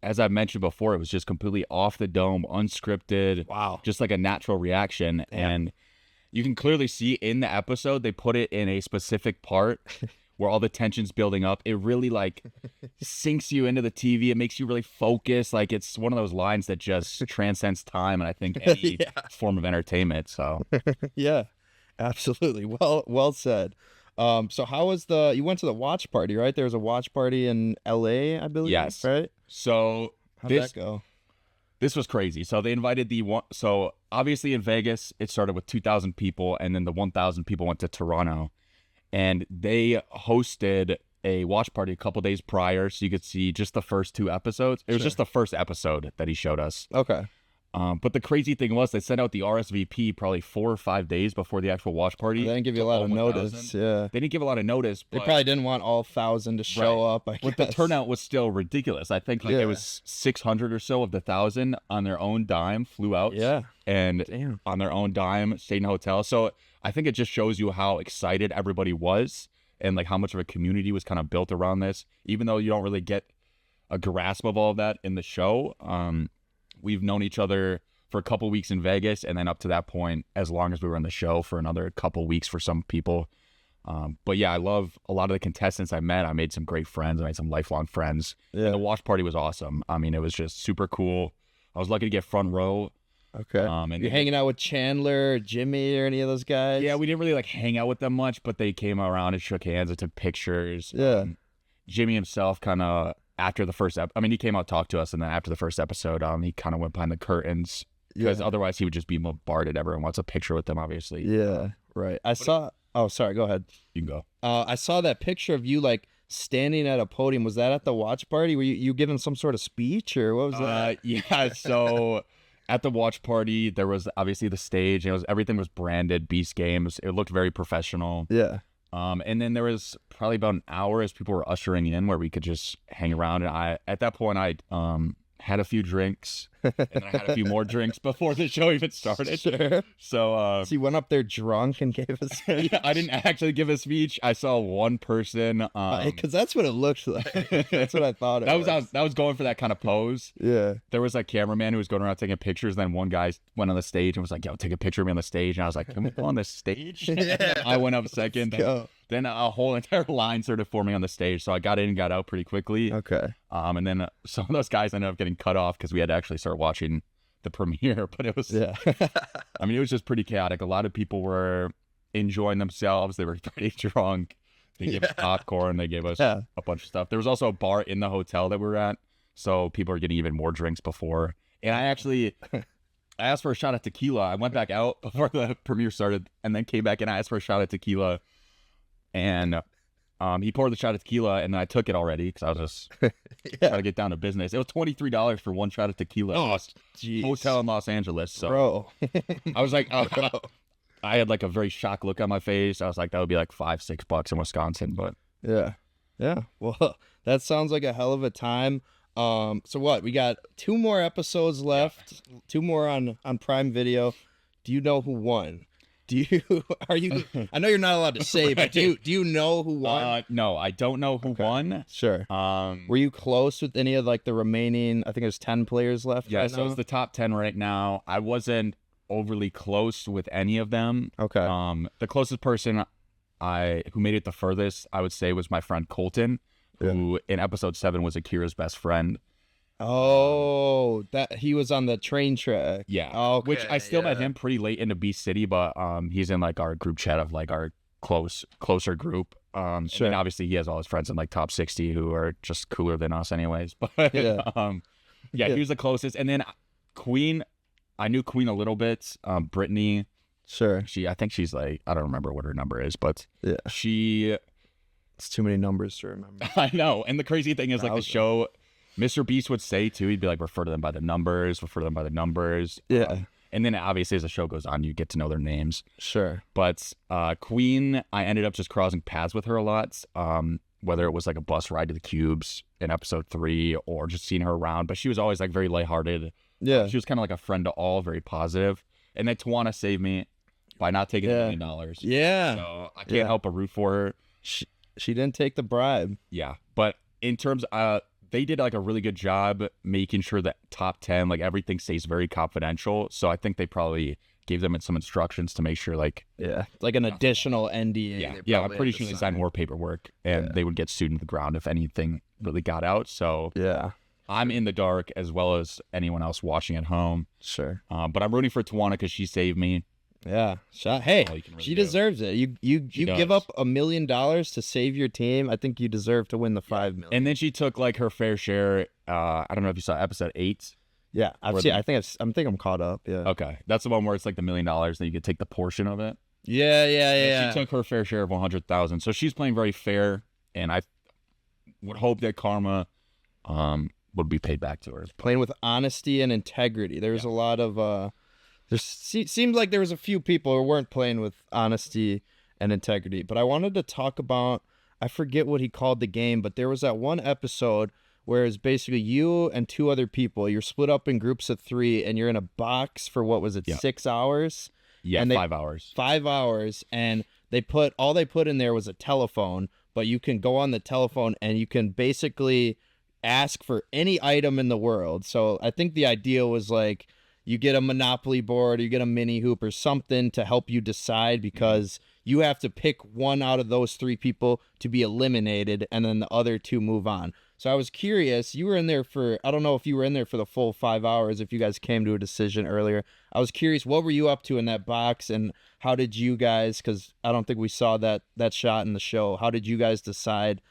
as I mentioned before, it was just completely off the dome, unscripted. Wow. Just like a natural reaction. And you can clearly see in the episode, they put it in a specific part where all the tension's building up. It really like sinks you into the TV. It makes you really focus. Like it's one of those lines that just transcends time and I think any form of entertainment. So Yeah, absolutely. Well said. So how was you went to the watch party, right? There was a watch party in LA, I believe. Yes. Right? So How'd that go? This was crazy. So they invited so obviously in Vegas, it started with 2,000 people and then the 1,000 people went to Toronto. And they hosted a watch party a couple days prior, so you could see just the first 2 episodes. It was just the first episode that he showed us. Okay. But the crazy thing was they sent out the RSVP probably 4 or 5 days before the actual watch party. They didn't give you a lot of notice. Yeah. They didn't give a lot of notice. They But probably didn't want all 1,000 to show up. I But guess. the turnout was still ridiculous. I think it was 600 or so of the 1,000 on their own dime flew out. Yeah. And on their own dime stayed in a hotel. So I think it just shows you how excited everybody was and like how much of a community was kind of built around this. Even though you don't really get a grasp of all of that in the show, we've known each other for a couple weeks in Vegas, and then up to that point, as long as we were in the show for another couple weeks for some people. But yeah, I love a lot of the contestants I met. I made some great friends. I made some lifelong friends. Yeah. And the watch party was awesome. I mean, it was just super cool. I was lucky to get front row. Okay. And You're hanging out with Chandler, or Jimmy, or any of those guys? Yeah, we didn't really like hang out with them much, but they came around and shook hands and took pictures. Yeah. Jimmy himself kind of after the first he came out, talked to us, and then after the first episode, he kind of went behind the curtains because otherwise he would just be bombarded. Everyone wants a picture with him, obviously. Yeah, right. Oh, sorry. Go ahead. You can go. I saw that picture of you like standing at a podium. Was that at the watch party? Were you giving some sort of speech or what was that? Yeah. So at the watch party, there was obviously the stage. Everything was branded Beast Games. It looked very professional. Yeah. And then there was probably about an hour as people were ushering in where we could just hang around. And at that point, I had a few drinks, and then I had a few more drinks before the show even started. Sure. So he went up there drunk and gave a speech. I didn't actually give a speech. I saw one person. Because that's what it looked like. That's what I thought. That was going for that kind of pose. Yeah. There was a cameraman who was going around taking pictures. Then one guy went on the stage and was like, "Yo, take a picture of me on the stage." And I was like, "Can we go on the stage?" Yeah. I went up second. Go. Then a whole entire line started forming on the stage. So I got in and got out pretty quickly. Okay. And then some of those guys ended up getting cut off because we had to actually start watching the premiere. But it was, I mean, it was just pretty chaotic. A lot of people were enjoying themselves. They were pretty drunk. They gave us popcorn. They gave us a bunch of stuff. There was also a bar in the hotel that we were at. so people are getting even more drinks before. And I asked for a shot of tequila. I went back out before the premiere started, and then came back and I asked for a shot of tequila, and he poured the shot of tequila, and then I took it already because I was just trying to get down to business. It was $23 for one shot of tequila. Oh, jeez. Hotel in Los Angeles. So Bro. I was like, oh, I had like a very shocked look on my face. I was like, that would be like $5-6 in Wisconsin, but Yeah. Well, that sounds like a hell of a time. So what? We got 2 more episodes left. 2 more on Prime Video. Do you know who won? Are you? I know you're not allowed to say, but do you know who won? No, I don't know who won. Sure. Were you close with any of like the remaining? I think there's 10 players left. Yeah, right so now? it's the top 10 right now. I wasn't overly close with any of them. Okay. The closest person who made it the furthest, I would say, was my friend Colton, who in episode 7 was Akira's best friend. Oh, that he was on the train track. Yeah. Okay, Which I still met him pretty late into Beast City, but he's in like our group chat of like our closer group. And then obviously he has all his friends in like top 60 who are just cooler than us anyways. But he was the closest. And then Queen, I knew Queen a little bit. Brittany. Sure. I think she's like, I don't remember what her number is, but it's too many numbers to remember. I know. And the crazy thing is like the show, Mr. Beast would say too, he'd be like, refer to them by the numbers. Yeah. And then obviously as the show goes on, you get to know their names. Sure. But Queen, I ended up just crossing paths with her a lot. Whether it was like a bus ride to the Cubes in episode 3 or just seeing her around. But she was always like very lighthearted. Yeah. She was kind of like a friend to all, very positive. And then Tawana saved me by not taking $1 million. Yeah. So I can't help but root for her. She didn't take the bribe. Yeah. But in terms they did like a really good job making sure that top 10, like everything stays very confidential. So I think they probably gave them some instructions to make sure like an additional NDA. Yeah, I'm pretty sure they signed more paperwork and they would get sued into the ground if anything really got out. So I'm in the dark as well as anyone else watching at home. Sure. But I'm rooting for Tawana because she saved me. Yeah. Hey, really she deserves it. You give up $1 million to save your team. I think you deserve to win the $5 million. And then she took like her fair share. I don't know if you saw episode 8. Yeah, I think I'm caught up. Yeah. Okay, that's the one where it's like the $1 million, then you could take the portion of it. Yeah. She took her fair share of 100,000, so she's playing very fair, and I would hope that karma would be paid back to her. Playing with honesty and integrity. There's a lot of seemed like there was a few people who weren't playing with honesty and integrity. But I wanted to talk about, I forget what he called the game, but there was that one episode where it's basically you and 2 other people. You're split up in groups of 3, and you're in a box for 6 hours? Yeah, and 5 hours. 5 hours, and all they put in there was a telephone, but you can go on the telephone and you can basically ask for any item in the world. So I think the idea was like you get a Monopoly board, or you get a mini hoop or something to help you decide, because you have to pick one out of those 3 people to be eliminated, and then the other 2 move on. So I was curious, you were in there I don't know if you were in there for the full 5 hours, if you guys came to a decision earlier. I was curious, what were you up to in that box, and how did you guys, because I don't think we saw that shot in the show, how did you guys decide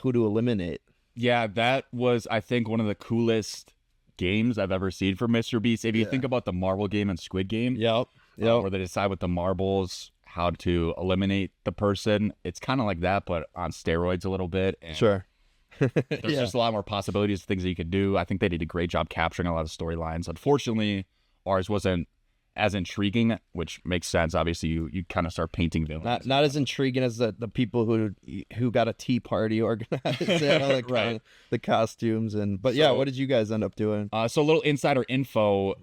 who to eliminate? Yeah, that was, I think, one of the coolest games I've ever seen from Mr. Beast. If you think about the marble game and Squid Game, where they decide with the marbles how to eliminate the person, it's kind of like that, but on steroids a little bit. And sure. There's just a lot more possibilities, things that you could do. I think they did a great job capturing a lot of storylines. Unfortunately, ours wasn't as intriguing, which makes sense. Obviously, you kind of start painting villains. Not as intriguing as the people who got a tea party organized, right? The costumes but what did you guys end up doing? So a little insider info.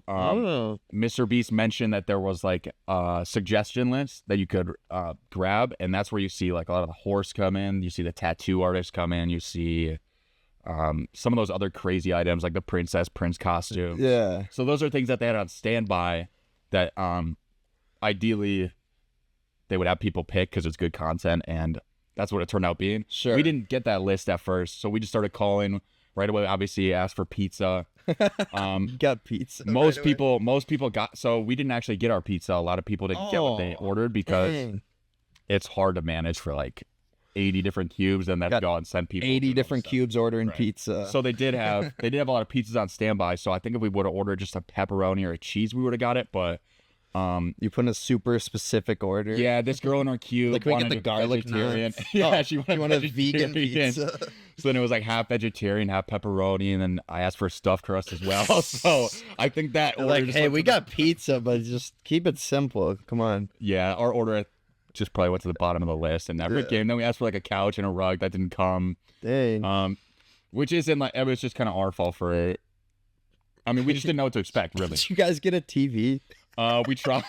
Mr. Beast mentioned that there was like a suggestion list that you could grab, and that's where you see like a lot of the horse come in. You see the tattoo artists come in. You see some of those other crazy items like the prince costumes. Yeah. So those are things that they had on standby that ideally they would have people pick because it's good content, and that's what it turned out being. Sure. We didn't get that list at first, so we just started calling right away. Obviously, asked for pizza. Got pizza. Most people got. So we didn't actually get our pizza. A lot of people didn't get what they ordered because it's hard to manage for like 80 different cubes, and that's go and send people 80 different cubes ordering pizza. So they did have a lot of pizzas on standby. So I think if we would have ordered just a pepperoni or a cheese, we would have got it. But you put in a super specific order. yeah, this girl in our cube Like, we get wanted the a garlic vegetarian. nuts. Yeah, Oh, she wanted a vegan pizza. So then it was like half vegetarian, half pepperoni, and then I asked for a stuffed crust as well. So I think that order Like, just hey, went we to the- got pizza, but just keep it simple. Come on. yeah, our order just probably went to the bottom of the list and never came. Then we asked for like a couch and a rug that didn't come. Dang. Which isn't like, it was just kind of our fault for it. I mean, we just didn't know what to expect, really. Did you guys get a TV? We tried.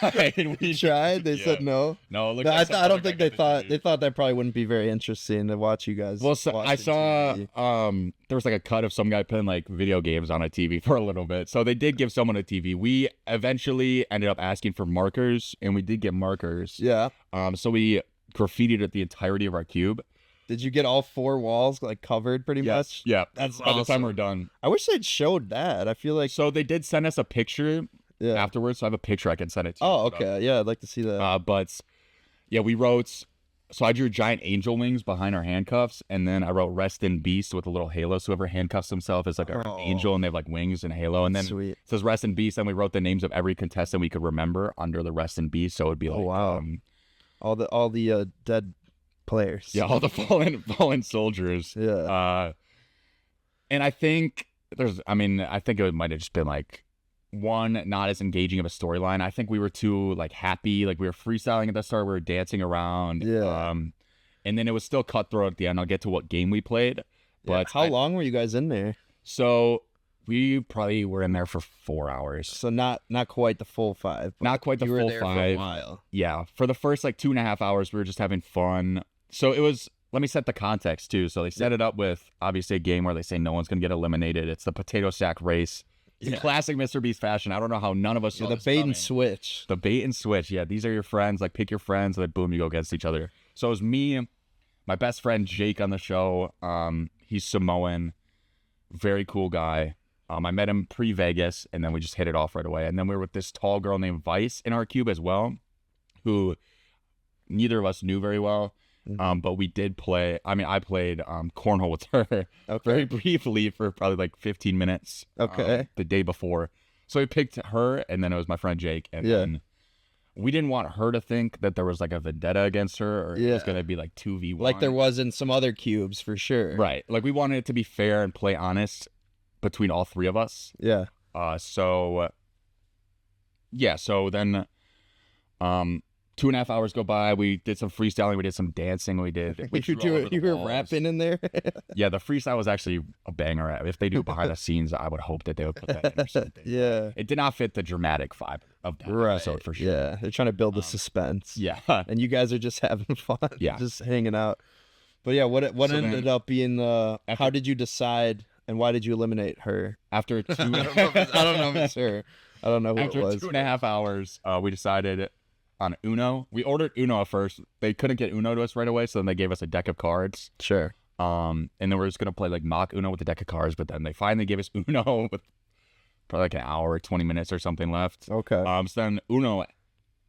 We tried. They said no. No, look. No, I don't think they thought that probably wouldn't be very interesting to watch you guys. Well, so I watching saw TV. there was like a cut of some guy putting like video games on a TV for a little bit. So they did give someone a TV. We eventually ended up asking for markers, and we did get markers. Yeah. So we graffitied at the entirety of our cube. Did you get all 4 walls like covered pretty much? Yeah. That's by the time awesome. we're done. I wish they'd showed that. I feel like So they did send us a picture yeah. afterwards. So I have a picture I can send it to you. Oh, okay. Yeah, I'd like to see that. But yeah, we wrote. So I drew giant angel wings behind our handcuffs, and then I wrote "Rest in Beast" with a little halo. So whoever handcuffs himself is like an angel, and they have like wings and halo. And then Sweet. it says "Rest in Beast." And we wrote the names of every contestant we could remember under the "Rest in Beast." So it'd be like, wow. All the dead players. yeah, all the fallen soldiers. Yeah. And I think I think it might have just been like one, not as engaging of a storyline. I think we were too like happy, like we were freestyling at the start, we were dancing around. Yeah. And then it was still cutthroat at the end. I'll get to what game we played. But How long were you guys in there? So we probably were in there for 4 hours. So not quite the full 5. but Not quite the you were full there 5. for a while. Yeah. For the first like 2.5 hours, we were just having fun. So it was, let me set the context too. So they set it up with obviously a game where they say no one's going to get eliminated. It's the potato sack race. It's in classic Mr. Beast fashion. I don't know how none of us saw The this bait coming. and switch. The bait and switch. Yeah, these are your friends. Like, pick your friends, and then boom, you go against each other. So it was me, my best friend Jake on the show. He's Samoan, very cool guy. I met him pre-Vegas, and then we just hit it off right away. And then we were with this tall girl named Vice in our cube as well, who neither of us knew very well. But we did play. I mean, I played cornhole with her very briefly for probably like 15 minutes. Okay. The day before, so we picked her, and then it was my friend Jake, and then we didn't want her to think that there was like a vendetta against her, or it was gonna be like 2v1, Like there was in some other cubes for sure. right? Like we wanted it to be fair and play honest between all 3 of us. Yeah. So then 2.5 hours go by. We did some freestyling. We did some dancing. We drew all over the You were walls. rapping in there. Yeah, the freestyle was actually a banger. If they do it behind the scenes, I would hope that they would put that in or something. Yeah. It did not fit the dramatic vibe of that episode for sure. Yeah, they're trying to build the suspense. Yeah. And you guys are just having fun. Yeah. Just hanging out. But yeah, what So ended then- up being the? How did you decide, and why did you eliminate her? After two, I don't know if it's her. I don't know who after it was. 2.5 hours, we decided on Uno. We ordered Uno at first. They couldn't get Uno to us right away, so then they gave us a deck of cards. Sure. And then we were just gonna play like mock Uno with the deck of cards, but then they finally gave us Uno with probably like an hour or 20 minutes or something left. Okay. So then Uno,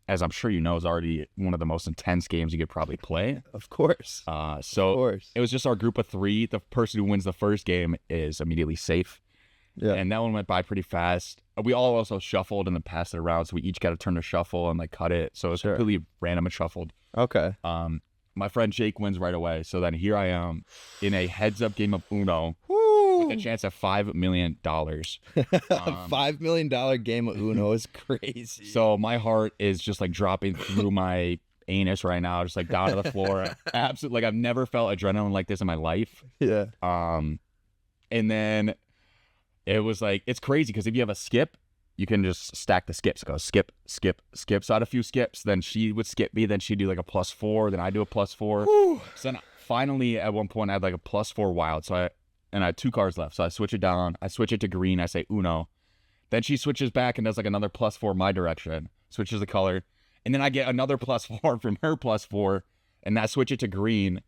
as I'm sure you know, is already one of the most intense games you could probably play. Of course. So Of course. it was just our group of 3. The person who wins the first game is immediately safe. Yeah. And that one went by pretty fast. We all also shuffled and then passed it around, so we each got a turn to shuffle and like cut it. So it was completely random and shuffled. Okay. My friend Jake wins right away. So then here I am in a heads-up game of Uno Woo! with a chance of $5 million. A $5 million game of Uno is crazy. So my heart is just like dropping through my anus right now, just like down to the floor. Absolutely, like I've never felt adrenaline like this in my life. Yeah. And then it was like, it's crazy because if you have a skip, you can just stack the skips. Go skip, skip, skip. So I had a few skips. Then she would skip me. Then she'd do like a +4. Then I do a +4. So then finally at one point I had like a +4 wild. So I had 2 cards left. So I switch it down. I switch it to green. I say Uno. Then she switches back and does like another +4 my direction. Switches the color. And then I get another +4 from her +4. And I switch it to green.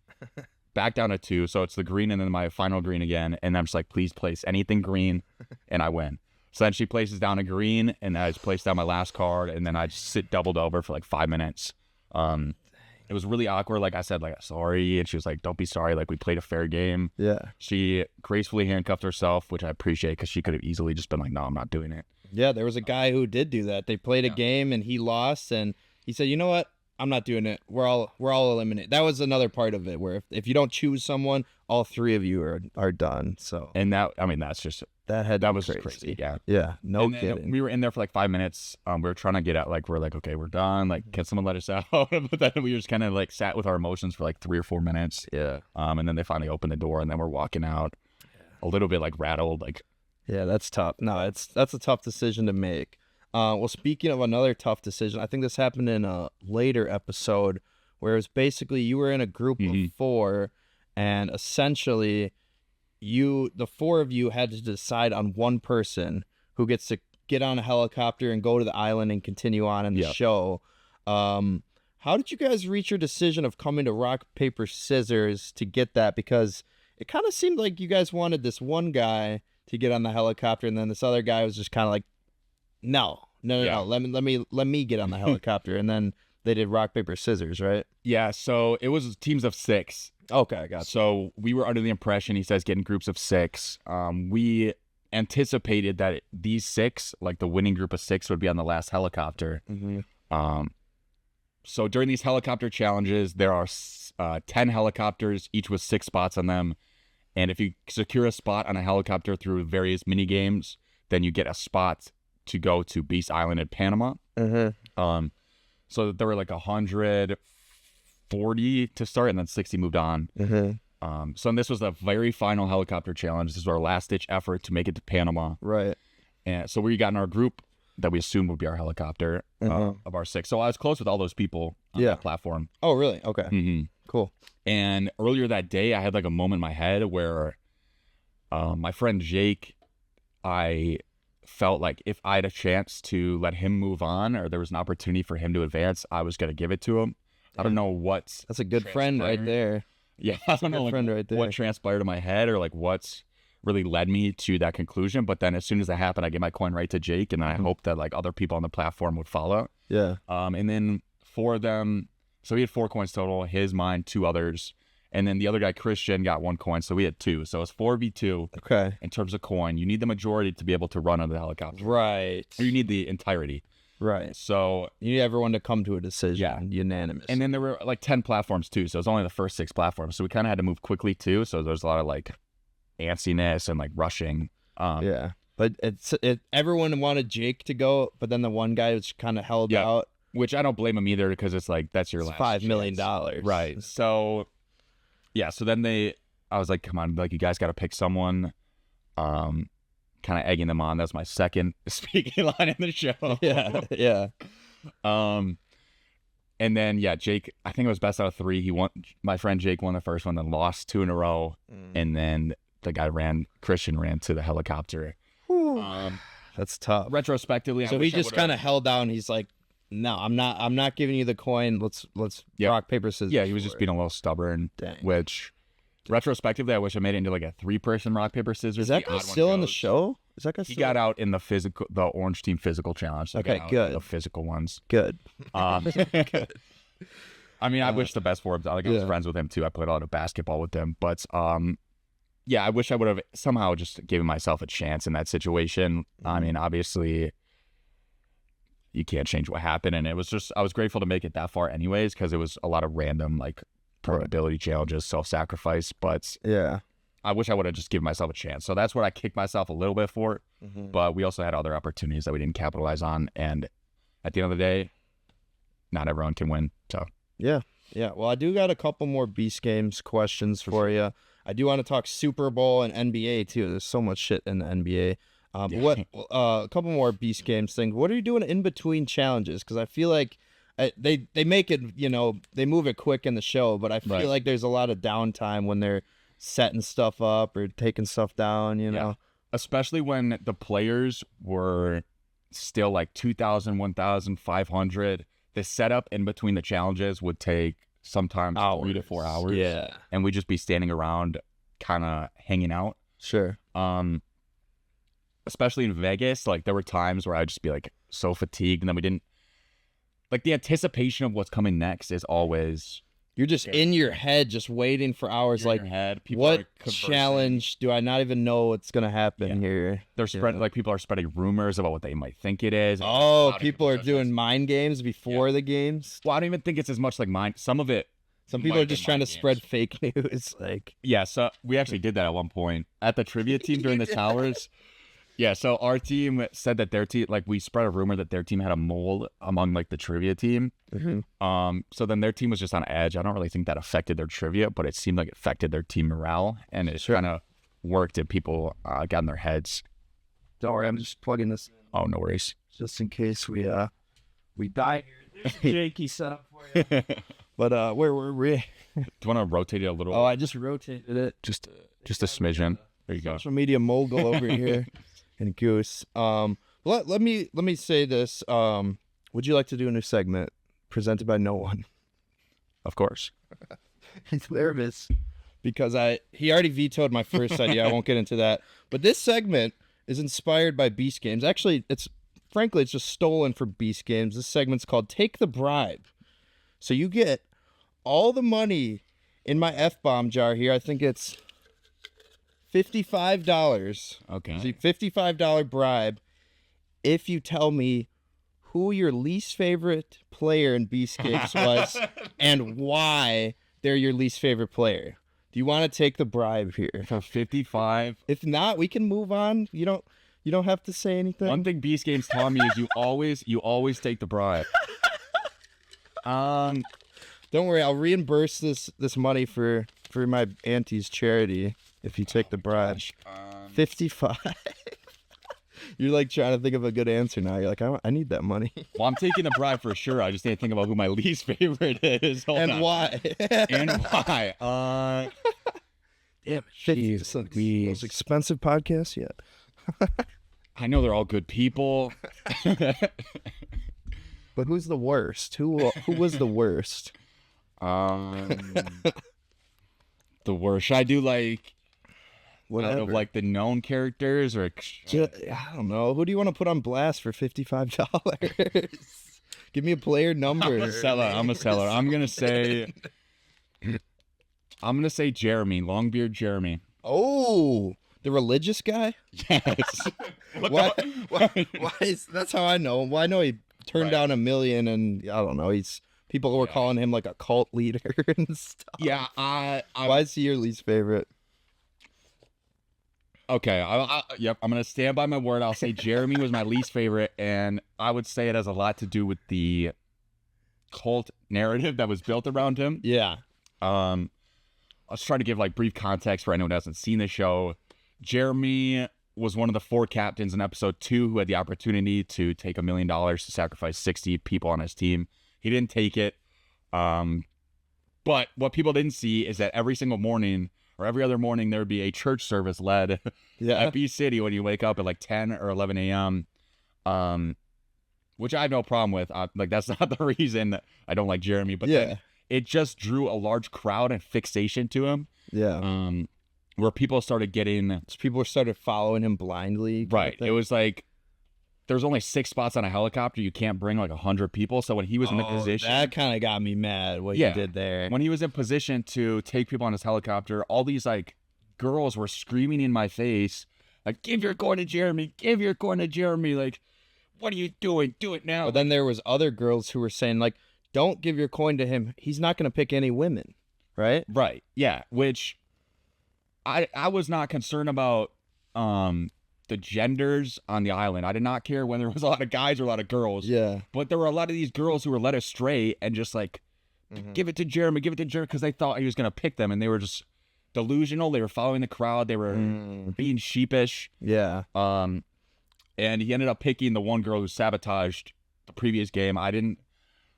Back down to 2, so it's the green and then my final green again, and I'm just like, please place anything green, and I win. So then she places down a green, and I just place down my last card, and then I just sit doubled over for like 5 minutes. it was really awkward. Like I said, like, sorry. And she was like, don't be sorry. Like, we played a fair game. Yeah. She gracefully handcuffed herself, which I appreciate because she could have easily just been like, no, I'm not doing it. Yeah, there was a guy who did do that. They played a game and he lost, and he said, you know what? I'm not doing it. We're all eliminated. That was another part of it where if you don't choose someone, all three of you are done. So And that's just that was crazy. crazy. Yeah. Yeah, no And then kidding. we were in there for like 5 minutes. We were trying to get out. Like, we're like, okay, we're done. Like, can someone let us out? But then we just kind of like sat with our emotions for like 3 or 4 minutes. Yeah. And then they finally opened the door, and then we're walking out a little bit like rattled. Like, Yeah, that's tough. No, that's a tough decision to make. Well, speaking of another tough decision, I think this happened in a later episode where it was basically you were in a group of 4, and essentially the 4 of you had to decide on one person who gets to get on a helicopter and go to the island and continue on in the show. How did you guys reach your decision of coming to rock, paper, scissors to get that? Because it kind of seemed like you guys wanted this one guy to get on the helicopter, and then this other guy was just kind of like, no, let me get on the helicopter, and then they did rock, paper, scissors, right? yeah. So it was teams of 6. Okay, I got you. So we were under the impression, he says, getting groups of 6. We anticipated that these 6, like the winning group of 6, would be on the last helicopter. So during these helicopter challenges, there are 10 helicopters, each with 6 spots on them. And if you secure a spot on a helicopter through various mini games, then you get a spot to go to Beast Island in Panama. So there were like 140 to start, and then 60 moved on. So this was the very final helicopter challenge. This was our last ditch effort to make it to Panama. Right. And so we got in our group that we assumed would be our helicopter of our 6. So I was close with all those people on that platform. Oh, really? Okay. Cool. And earlier that day, I had like a moment in my head where my friend Jake, I felt like if I had a chance to let him move on, or there was an opportunity for him to advance, I was going to give it to him. I don't know what's That's a good friend right there. Yeah, I don't know friend right there. what transpired in my head or like what's really led me to that conclusion. But then as soon as that happened, I gave my coin right to Jake, and then I hoped that like other people on the platform would follow. Yeah. And then 4 of them, so he had 4 coins total, his, mine, 2 others. And then the other guy, Christian, got 1 coin, so we had 2. So it's 4v2 Okay. in terms of coin. You need the majority to be able to run on the helicopter. Right. Or you need the entirety. Right. So You need everyone to come to a decision. Yeah. Unanimous. and then there were like 10 platforms too, so it's only the first 6 platforms. So we kind of had to move quickly too. So there's a lot of like antsiness and like rushing. Yeah. But everyone wanted Jake to go, but then the one guy was kind of held Yeah. out. Which I don't blame him either, because it's like that's your It's last $5 million. chance. Right. So yeah, so then I was like, come on, like you guys got to pick someone. Kind of egging them on. That's my second speaking line in the show. Yeah. Yeah. And then Jake, I think it was best out of 3. He won. My friend Jake won the first one, then lost 2 in a row, and then the guy Christian ran to the helicopter. That's tough. Retrospectively, So he just kind of held down. He's like, no, I'm not giving you the coin. Let's rock, paper, scissors. he was just being a little stubborn. Dang. Which retrospectively, I wish I made it into like a 3-person rock paper scissors. Is that The guy odd one still in the goes. show? Is that guy He still? got out in the Orange Team physical challenge. So he Okay, got out good. The physical ones. Good. I mean, I wish the best for him. Like, I was friends with him too. I played a lot of basketball with him. But I wish I would have somehow just given myself a chance in that situation. I mean, obviously, you can't change what happened, and it was just I was grateful to make it that far, anyways, because it was a lot of random like probability challenges, self-sacrifice. But Yeah. I wish I would have just given myself a chance. So that's what I kicked myself a little bit for. But we also had other opportunities that we didn't capitalize on, and at the end of the day, not everyone can win. So. Yeah. Yeah. Well, I do got a couple more Beast Games questions for you. I do want to talk Super Bowl and NBA too. There's so much shit in the NBA. But a couple more Beast Games things. What are you doing in between challenges? Because I feel like they make it, they move it quick in the show, but I feel like there's a lot of downtime when they're setting stuff up or taking stuff down, know? Especially when the players were still like 2,000, 1,500. The setup in between the challenges would take sometimes 3 to 4 hours. Yeah. And we'd just be standing around kind of hanging out. Sure. Especially in Vegas, like there were times where I'd just be like so fatigued, and then like the anticipation of what's coming next is always You're just in your head, just waiting for hours. in Like, your head. People what are conversing. challenge do I not even know what's gonna happen here? They're spreading like people are spreading rumors about what they might think it is. Oh, people are doing mind games before the games. Well, I don't even think it's as much like mine. Some of it. Some people are just trying to spread fake news. Like, Yeah, so we actually did that at one point at the trivia team during the towers. Yeah, so our team said that their team, like, we spread a rumor that their team had a mole among like the trivia team. So then their team was just on edge. I don't really think that affected their trivia, but it seemed like it affected their team morale, and it kind of worked, and people got in their heads. don't worry, I'm just plugging this in Oh, no worries. just in case we die here. There's a janky setup for you. But where were we? Do you want to rotate it a little? Oh, I just rotated it. just a smidgen. There you go. Social media mogul over here, and Goose. Let me say this. Would you like to do a new segment presented by no one? Of course. He's nervous because he already vetoed my first idea. I won't get into that. But this segment is inspired by Beast Games. Actually, it's just stolen from Beast Games. This segment's called Take the Bribe. So you get all the money in my F-bomb jar here. I think it's $55. Okay. See, $55 bribe if you tell me who your least favorite player in Beast Games was and why they're your least favorite player. Do you want to take the bribe here? For 55. If not, we can move on. You don't have to say anything. One thing Beast Games taught me is you always take the bribe. Don't worry, I'll reimburse this money for my auntie's charity if you take the bribe. 55. You're like trying to think of a good answer now. You're like, I need that money. Well, I'm taking the bribe for sure. I just need to think about who my least favorite is. Hold on. Why? And why? Damn, Jeez, most expensive podcast yet. I know they're all good people. But who's the worst? Who was the worst? The worst. Should I do like Whatever. out of like the known characters or? I don't know. Who do you want to put on blast for $55? Give me a player number. I'm a seller. I'm gonna say Jeremy, Longbeard Jeremy. Oh, the religious guy? Yes. Why is that's how I know him. Well, I know he turned down $1 million, and I don't know. People were calling him like a cult leader and stuff. Yeah. Why is he your least favorite? Okay. Yep. I'm gonna stand by my word. I'll say Jeremy was my least favorite, and I would say it has a lot to do with the cult narrative that was built around him. Yeah. Let's try to give like brief context for anyone who hasn't seen the show. Jeremy was one of the 4 captains in episode 2 who had the opportunity to take $1 million to sacrifice 60 people on his team. He didn't take it. But what people didn't see is that every single morning or every other morning, there would be a church service led at Beast City when you wake up at like 10 or 11 a.m., which I have no problem with. Like, that's not the reason that I don't like Jeremy, but then it just drew a large crowd and fixation to him. Yeah. Where people started getting... People started following him blindly. Right. It was like, there's only 6 spots on a helicopter. You can't bring like 100 people. So when he was in the position... That kind of got me mad, what you did there. When he was in position to take people on his helicopter, all these like girls were screaming in my face, like, give your coin to Jeremy, give your coin to Jeremy. Like, what are you doing? Do it now. But then there was other girls who were saying, like, don't give your coin to him. He's not going to pick any women, right? Right. Yeah. Which I was not concerned about the genders on the island. I did not care when there was a lot of guys or a lot of girls. Yeah. But there were a lot of these girls who were led astray and just like, give it to Jeremy, because they thought he was going to pick them, and they were just delusional. They were following the crowd. They were being sheepish. Yeah. And he ended up picking the one girl who sabotaged the previous game. I didn't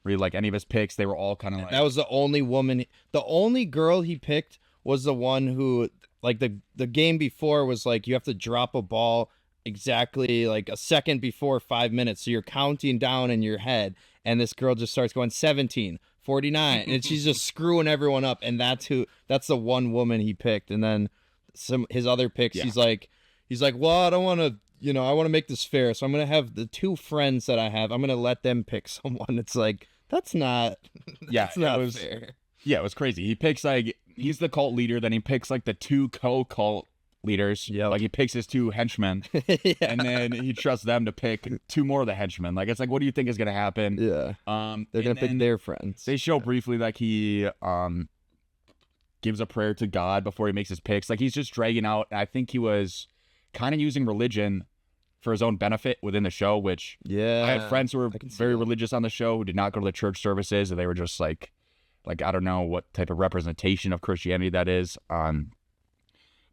really like any of his picks. They were all kind of like... That was the only woman... The only girl he picked was the one who... Like, the game before was like, you have to drop a ball exactly like a second before 5 minutes. So you're counting down in your head, and this girl just starts going 17, 49, and she's just screwing everyone up. And that's the one woman he picked. And then his other picks, he's like, well, I don't want to I want to make this fair. So I'm going to have the two friends that I have, I'm going to let them pick someone. It's like, that's not, Yeah, fair. Yeah, it was crazy. He picks like, he's the cult leader. Then he picks like the two co-cult leaders. Yeah. Like he picks his two henchmen. Yeah. And then he trusts them to pick two more of the henchmen. Like, it's like, what do you think is going to happen? Yeah. They're going to pick their friends. They show briefly like he gives a prayer to God before he makes his picks. Like, he's just dragging out. I think he was kind of using religion for his own benefit within the show, which yeah, I had friends who were very religious on the show who did not go to the church services, and they were just like I don't know what type of representation of Christianity that is.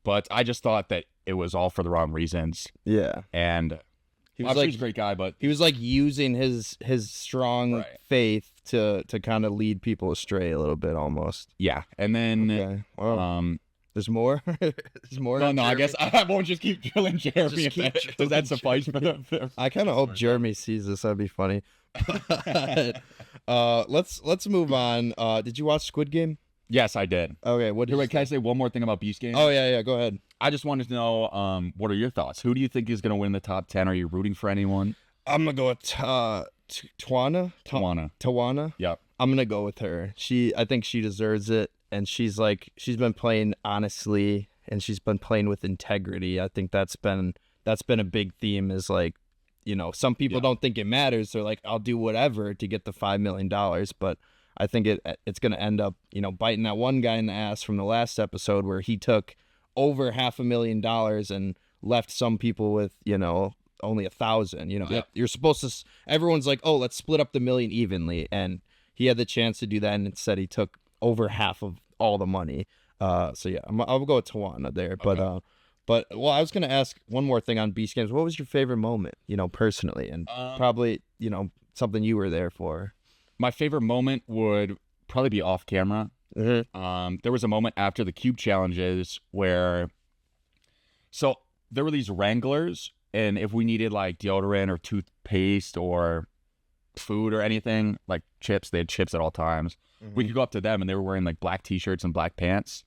But I just thought that it was all for the wrong reasons. Yeah. And he was he's a great guy, but he was like using his strong faith to kind of lead people astray a little bit almost. Yeah. And then okay. Well, there's more. There's more. No, I guess I won't just keep drilling Jeremy. Does that suffice for them? I kind of hope Jeremy sees this. That'd be funny. Let's move on. Did you watch Squid Game? Yes, I did. Okay. Wait, can I say one more thing about Beast Game? Oh yeah. Go ahead. I just wanted to know, what are your thoughts? Who do you think is going to win the top 10? Are you rooting for anyone? I'm gonna go with Tawana. Tawana. Yep. I'm gonna go with her. I think she deserves it, and she's been playing honestly, and she's been playing with integrity. I think that's been a big theme. Is like, some people don't think it matters. They're like, I'll do whatever to get the $5 million, but I think it's gonna end up, biting that one guy in the ass from the last episode where he took over $500,000 and left some people with, only 1,000. You're supposed to. Everyone's like, oh, let's split up the million evenly, and he had the chance to do that, and instead he took over half of all the money. So yeah, I'll go with Tawana there. Okay. But I was gonna ask one more thing on Beast Games. What was your favorite moment, personally, and probably something you were there for? My favorite moment would probably be off camera. Mm-hmm. There was a moment after the cube challenges where, so there were these wranglers, and if we needed like deodorant or toothpaste or food or anything, like chips, they had chips at all times. Mm-hmm. We could go up to them, and they were wearing like black t-shirts and black pants.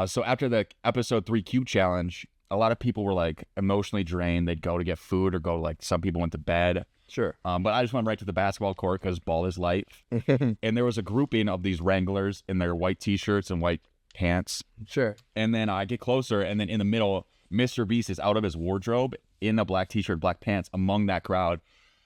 So after the episode 3 cube challenge, a lot of people were like emotionally drained. They'd go to get food or some people went to bed. Sure. But I just went right to the basketball court because ball is life. And there was a grouping of these wranglers in their white t-shirts and white pants. Sure. And then I get closer, and then in the middle, Mr. Beast is out of his wardrobe in a black t-shirt, black pants among that crowd.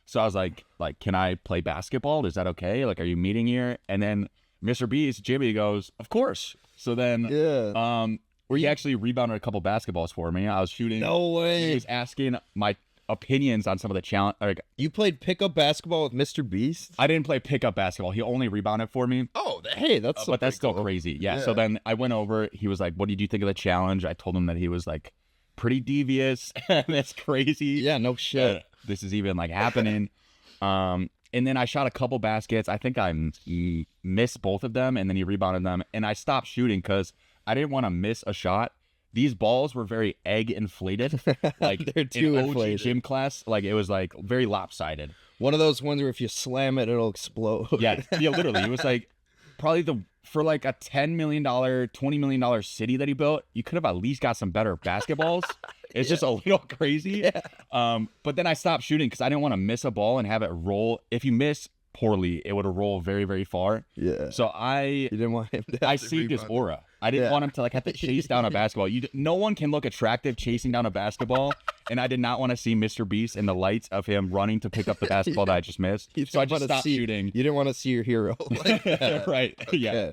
So I was like, can I play basketball? Is that okay? Like, are you meeting here? And then Mr. Beast, Jimmy, goes, of course. So then, he actually rebounded a couple basketballs for me. I was shooting. No way. He was asking my opinions on some of the challenge. You played pickup basketball with Mr. Beast? I didn't play pickup basketball. He only rebounded for me. Oh, hey, that's but that's still cool. crazy. Yeah. So then I went over. He was like, "What did you think of the challenge?" I told him that he was like pretty devious. That's crazy. Yeah, no shit. This is even like happening. And then I shot a couple baskets. I think I missed both of them, and then he rebounded them. And I stopped shooting because I didn't want to miss a shot. These balls were very egg inflated, like they're too in OG inflated. Gym class. Like, it was like very lopsided. One of those ones where if you slam it, it'll explode. Yeah, literally. It was like probably for like a $10 million, $20 million city that he built, you could have at least got some better basketballs. It's just a little crazy. Yeah. But then I stopped shooting because I didn't want to miss a ball and have it roll. If you miss poorly, it would roll very, very far. Yeah. So You didn't want him to I saved his aura. I didn't want him to like have to chase down a basketball. No one can look attractive chasing down a basketball, and I did not want to see Mr. Beast in the lights of him running to pick up the basketball that I just missed. So I just stopped shooting. You didn't want to see your hero. Right. Okay. Yeah.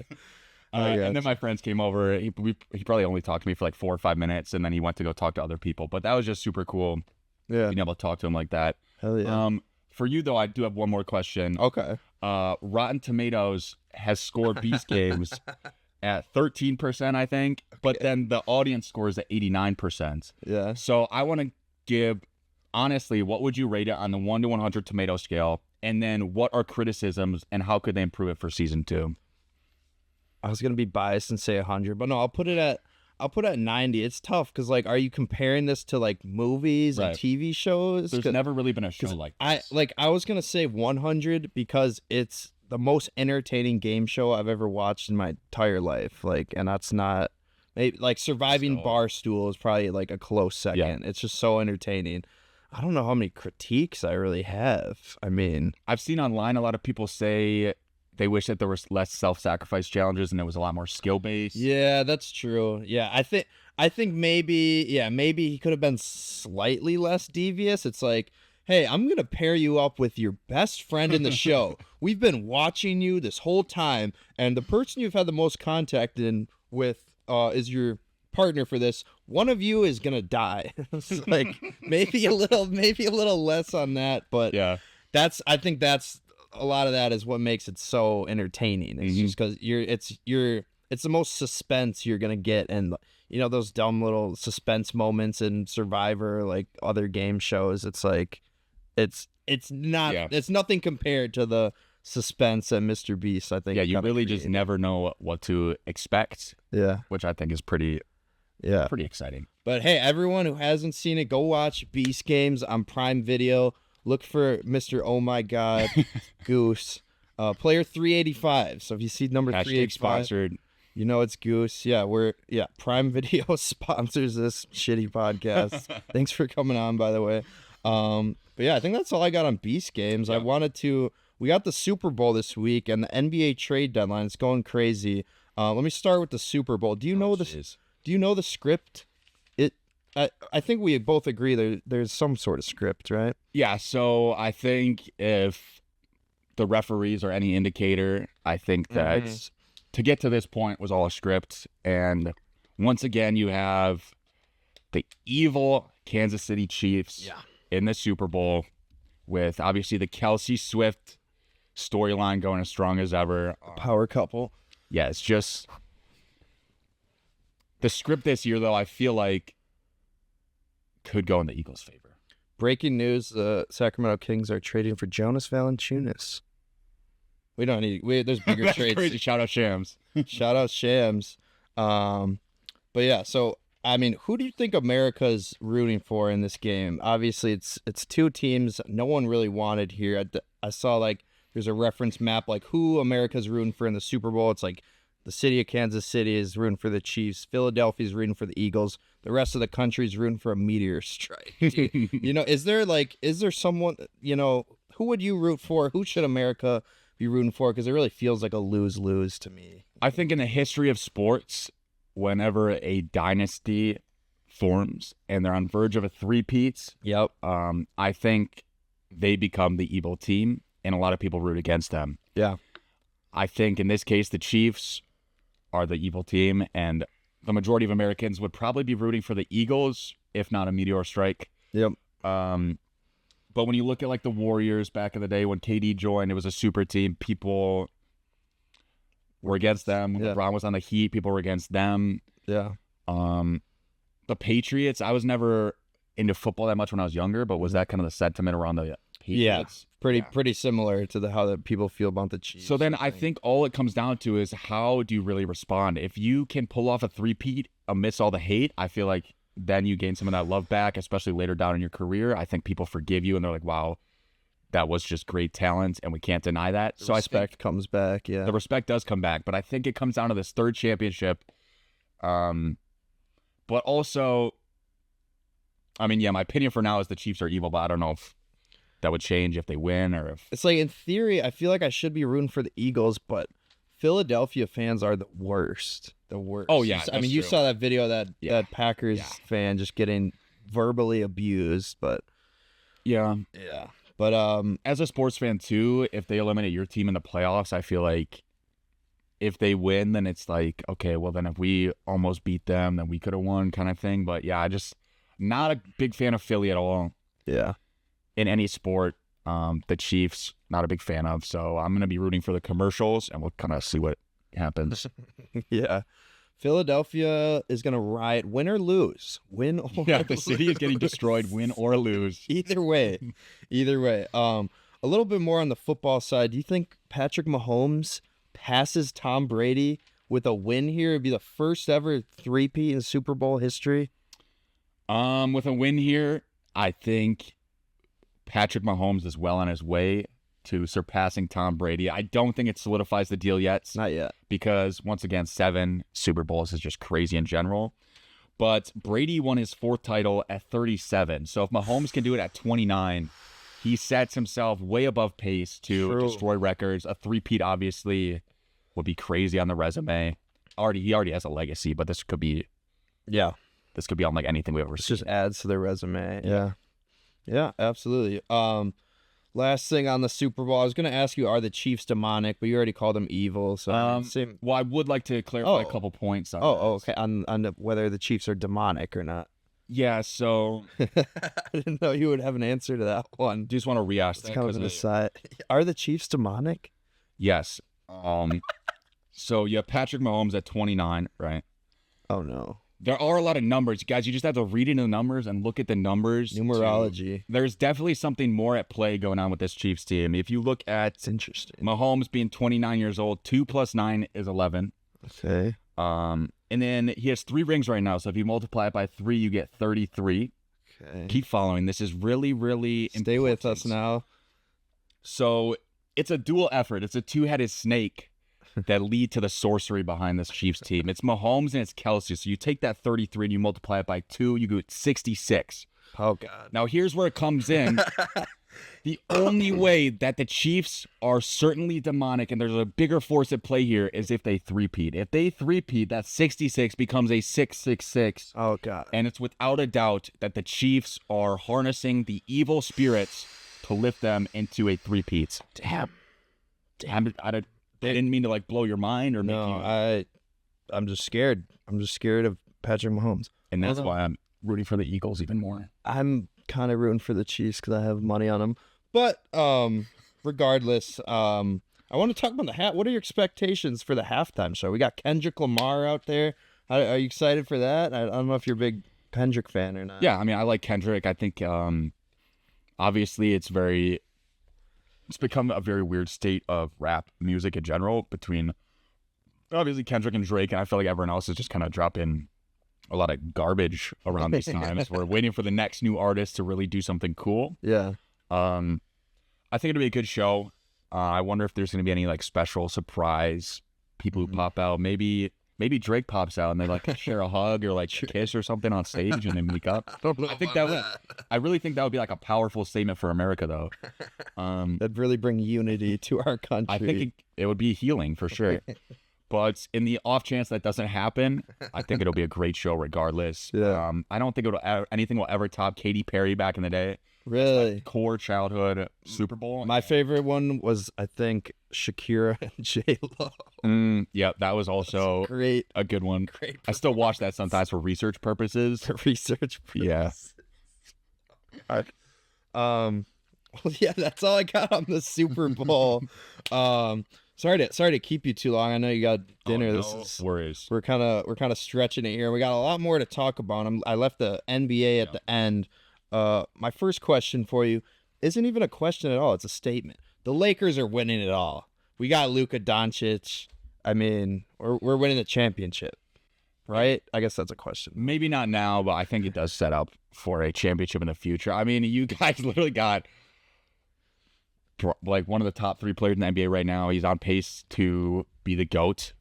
And then my friends came over. He probably only talked to me for like 4 or 5 minutes, and then he went to go talk to other people. But that was just super cool. Yeah. Being able to talk to him like that. Hell yeah. For you though, I do have one more question. Okay. Rotten Tomatoes has scored Beast Games at 13%, I think, but then the audience scores at 89%. Yeah. So I want to give, honestly, what would you rate it on the 1 to 100 tomato scale? And then what are criticisms and how could they improve it for season 2? I was gonna be biased and say 100, but no, I'll put it at 90. It's tough because like, are you comparing this to like movies and TV shows? There's never really been a show like this. I was gonna say 100 because it's the most entertaining game show I've ever watched in my entire life. Like, and that's not maybe like Surviving So- Barstool is probably like a close second. It's just so entertaining. I don't know how many critiques I really have. I mean, I've seen online a lot of people say they wish that there was less self-sacrifice challenges and it was a lot more skill-based. yeah, that's true. Yeah, I think maybe he could have been slightly less devious. It's like, hey, I'm gonna pair you up with your best friend in the show. We've been watching you this whole time, and the person you've had the most contact in with is your partner for this. One of you is gonna die. It's like maybe a little less on that, but Yeah. I think that's a lot of that is what makes it so entertaining. It's just because it's the most suspense you're gonna get, and those dumb little suspense moments in Survivor, like other game shows. It's like it's nothing compared to the suspense and Mr. Beast. I think. Yeah, you kinda really just created. never know what to expect, Yeah, which I think is pretty exciting. But hey, everyone who hasn't seen it, go watch Beast Games on Prime Video. Look for Mr. Oh My God, Goose, player 385. So if you see number Hashtag 385, sponsored. you know it's Goose. Yeah, Prime Video sponsors this shitty podcast. Thanks for coming on, by the way. But yeah, I think that's all I got on Beast Games. We got the Super Bowl this week and the NBA trade deadline. It's going crazy. Let me start with the Super Bowl. Do you know this? Do you know the script? I think we both agree there's some sort of script, right? Yeah, so I think if the referees are any indicator, I think that to get to this point was all a script. And once again, you have the evil Kansas City Chiefs in the Super Bowl with obviously the Kelsey Swift storyline going as strong as ever. Power couple. Yeah, it's just the script this year, though, I feel like could go in the Eagles' favor. Breaking news: the Sacramento Kings are trading for Jonas Valanciunas. We don't need. There's bigger That's trades. crazy. Shout out Shams. Shout out Shams. But yeah, so I mean, who do you think America's rooting for in this game? Obviously, it's two teams no one really wanted here. I saw like there's a reference map like who America's rooting for in the Super Bowl. It's like the city of Kansas City is rooting for the Chiefs. Philadelphia's rooting for the Eagles. The rest of the country's rooting for a meteor strike. Is there someone, who would you root for? Who should America be rooting for? Because it really feels like a lose-lose to me. I think in the history of sports, whenever a dynasty forms and they're on verge of a three-peat, Yep. I think they become the evil team, and a lot of people root against them. Yeah. I think in this case, the Chiefs are the evil team, and the majority of Americans would probably be rooting for the Eagles, if not a meteor strike. Yep. But when you look at like the Warriors back in the day when KD joined, it was a super team. People were against them. When Yeah. LeBron was on the Heat, people were against them. Yeah. The Patriots, I was never into football that much when I was younger, but was that kind of the sentiment around the Patriots? Pretty similar to how the people feel about the Chiefs. So then I think all it comes down to is how do you really respond? If you can pull off a three-peat amidst all the hate, I feel like then you gain some of that love back, especially later down in your career. I think people forgive you and they're like, wow, that was just great talent and we can't deny that. So respect comes back, yeah. the respect does come back, but I think it comes down to this third championship. But also, I mean, yeah, my opinion for now is the Chiefs are evil, but I don't know if that would change if they win or if... It's like, in theory, I feel like I should be rooting for the Eagles, but Philadelphia fans are the worst. The worst. Oh, yeah, I mean, that's you true. saw that video that Packers fan just getting verbally abused, but... Yeah. Yeah. But As a sports fan, too, if they eliminate your team in the playoffs, I feel like if they win, then it's like, okay, well, then if we almost beat them, then we could have won kind of thing. But, yeah, I just not a big fan of Philly at all. yeah. In any sport. The Chiefs, not a big fan of. So I'm going to be rooting for the commercials, and we'll kind of see what happens. Yeah. Philadelphia is going to riot, win or lose. Win or Yeah, the city is getting lose. destroyed, win or lose. Either way. A little bit more on the football side. Do you think Patrick Mahomes passes Tom Brady with a win here? It'd be the first ever three-peat in Super Bowl history. With a win here, I think Patrick Mahomes is well on his way to surpassing Tom Brady. I don't think it solidifies the deal yet. Not yet. Because, once again, 7 Super Bowls is just crazy in general. But Brady won his 4th title at 37. So if Mahomes can do it at 29, he sets himself way above pace to destroy records. A 3-peat, obviously, would be crazy on the resume. He already has a legacy, but this could be unlike anything we've ever seen. Just adds to their resume. Yeah, absolutely. Last thing on the Super Bowl, I was going to ask you, are the Chiefs demonic? But you already called them evil. So well, I would like to clarify a couple points on okay. On whether the Chiefs are demonic or not. Yeah, so I didn't know you would have an answer to that one. Do you just want to re-ask It's that? kind of an aside. Are the Chiefs demonic? Yes. So you have Patrick Mahomes at 29, right? Oh, no. There are a lot of numbers. Guys, you just have to read into the numbers and look at the numbers. Numerology. There's definitely something more at play going on with this Chiefs team. If you look at It's interesting. Mahomes being 29 years old, 2 + 9 is 11. Okay. And then he has 3 rings right now. So if you multiply it by 3, you get 33. Okay. Keep following. This is really, really important. Stay with us now. So it's a dual effort. It's a 2-headed snake that lead to the sorcery behind this Chiefs team. It's Mahomes and it's Kelsey. So you take that 33 and you multiply it by 2, you get 66. Oh, God. Now here's where it comes in. The only way that the Chiefs are certainly demonic and there's a bigger force at play here is if they 3-peat. If they 3-peat, that 66 becomes a 666. Oh, God. And it's without a doubt that the Chiefs are harnessing the evil spirits to lift them into a 3-peat. Damn. I didn't mean to like blow your mind or make you... I'm just scared. I'm just scared of Patrick Mahomes. And that's why I'm rooting for the Eagles even more. I'm kind of rooting for the Chiefs because I have money on them. But regardless, I want to talk about the hat. What are your expectations for the halftime show? We got Kendrick Lamar out there. Are you excited for that? I don't know if you're a big Kendrick fan or not. Yeah, I mean, I like Kendrick. I think obviously it's become a very weird state of rap music in general between obviously Kendrick and Drake, and I feel like everyone else is just kind of dropping a lot of garbage around these times. We're waiting for the next new artist to really do something cool. Yeah. I think it'll be a good show. I wonder if there's going to be any like special surprise people who pop out. Maybe Drake pops out and they like share a hug or like kiss or something on stage and they meet up. I really think that would be like a powerful statement for America, though. That'd really bring unity to our country. I think it would be healing for sure. But in the off chance that doesn't happen, I think it'll be a great show regardless. Yeah. I don't think anything will ever top Katy Perry back in the day. Really? Core childhood Super Bowl. My favorite one was, I think, Shakira and J-Lo. Yeah, that was also great. A good one. Great. I still watch that sometimes for research purposes. Yeah. Well, yeah, that's all I got on the Super Bowl. Sorry to keep you too long. I know you got dinner. No worries. We're kind of stretching it here. We got a lot more to talk about. I left the NBA at the end. My first question for you isn't even a question at all. It's a statement. The Lakers are winning it all. We got Luka, Doncic. I mean, we're winning the championship, right? I guess that's a question. Maybe not now, but I think it does set up for a championship in the future. I mean, you guys literally got like one of the top 3 players in the NBA right now. He's on pace to be the GOAT.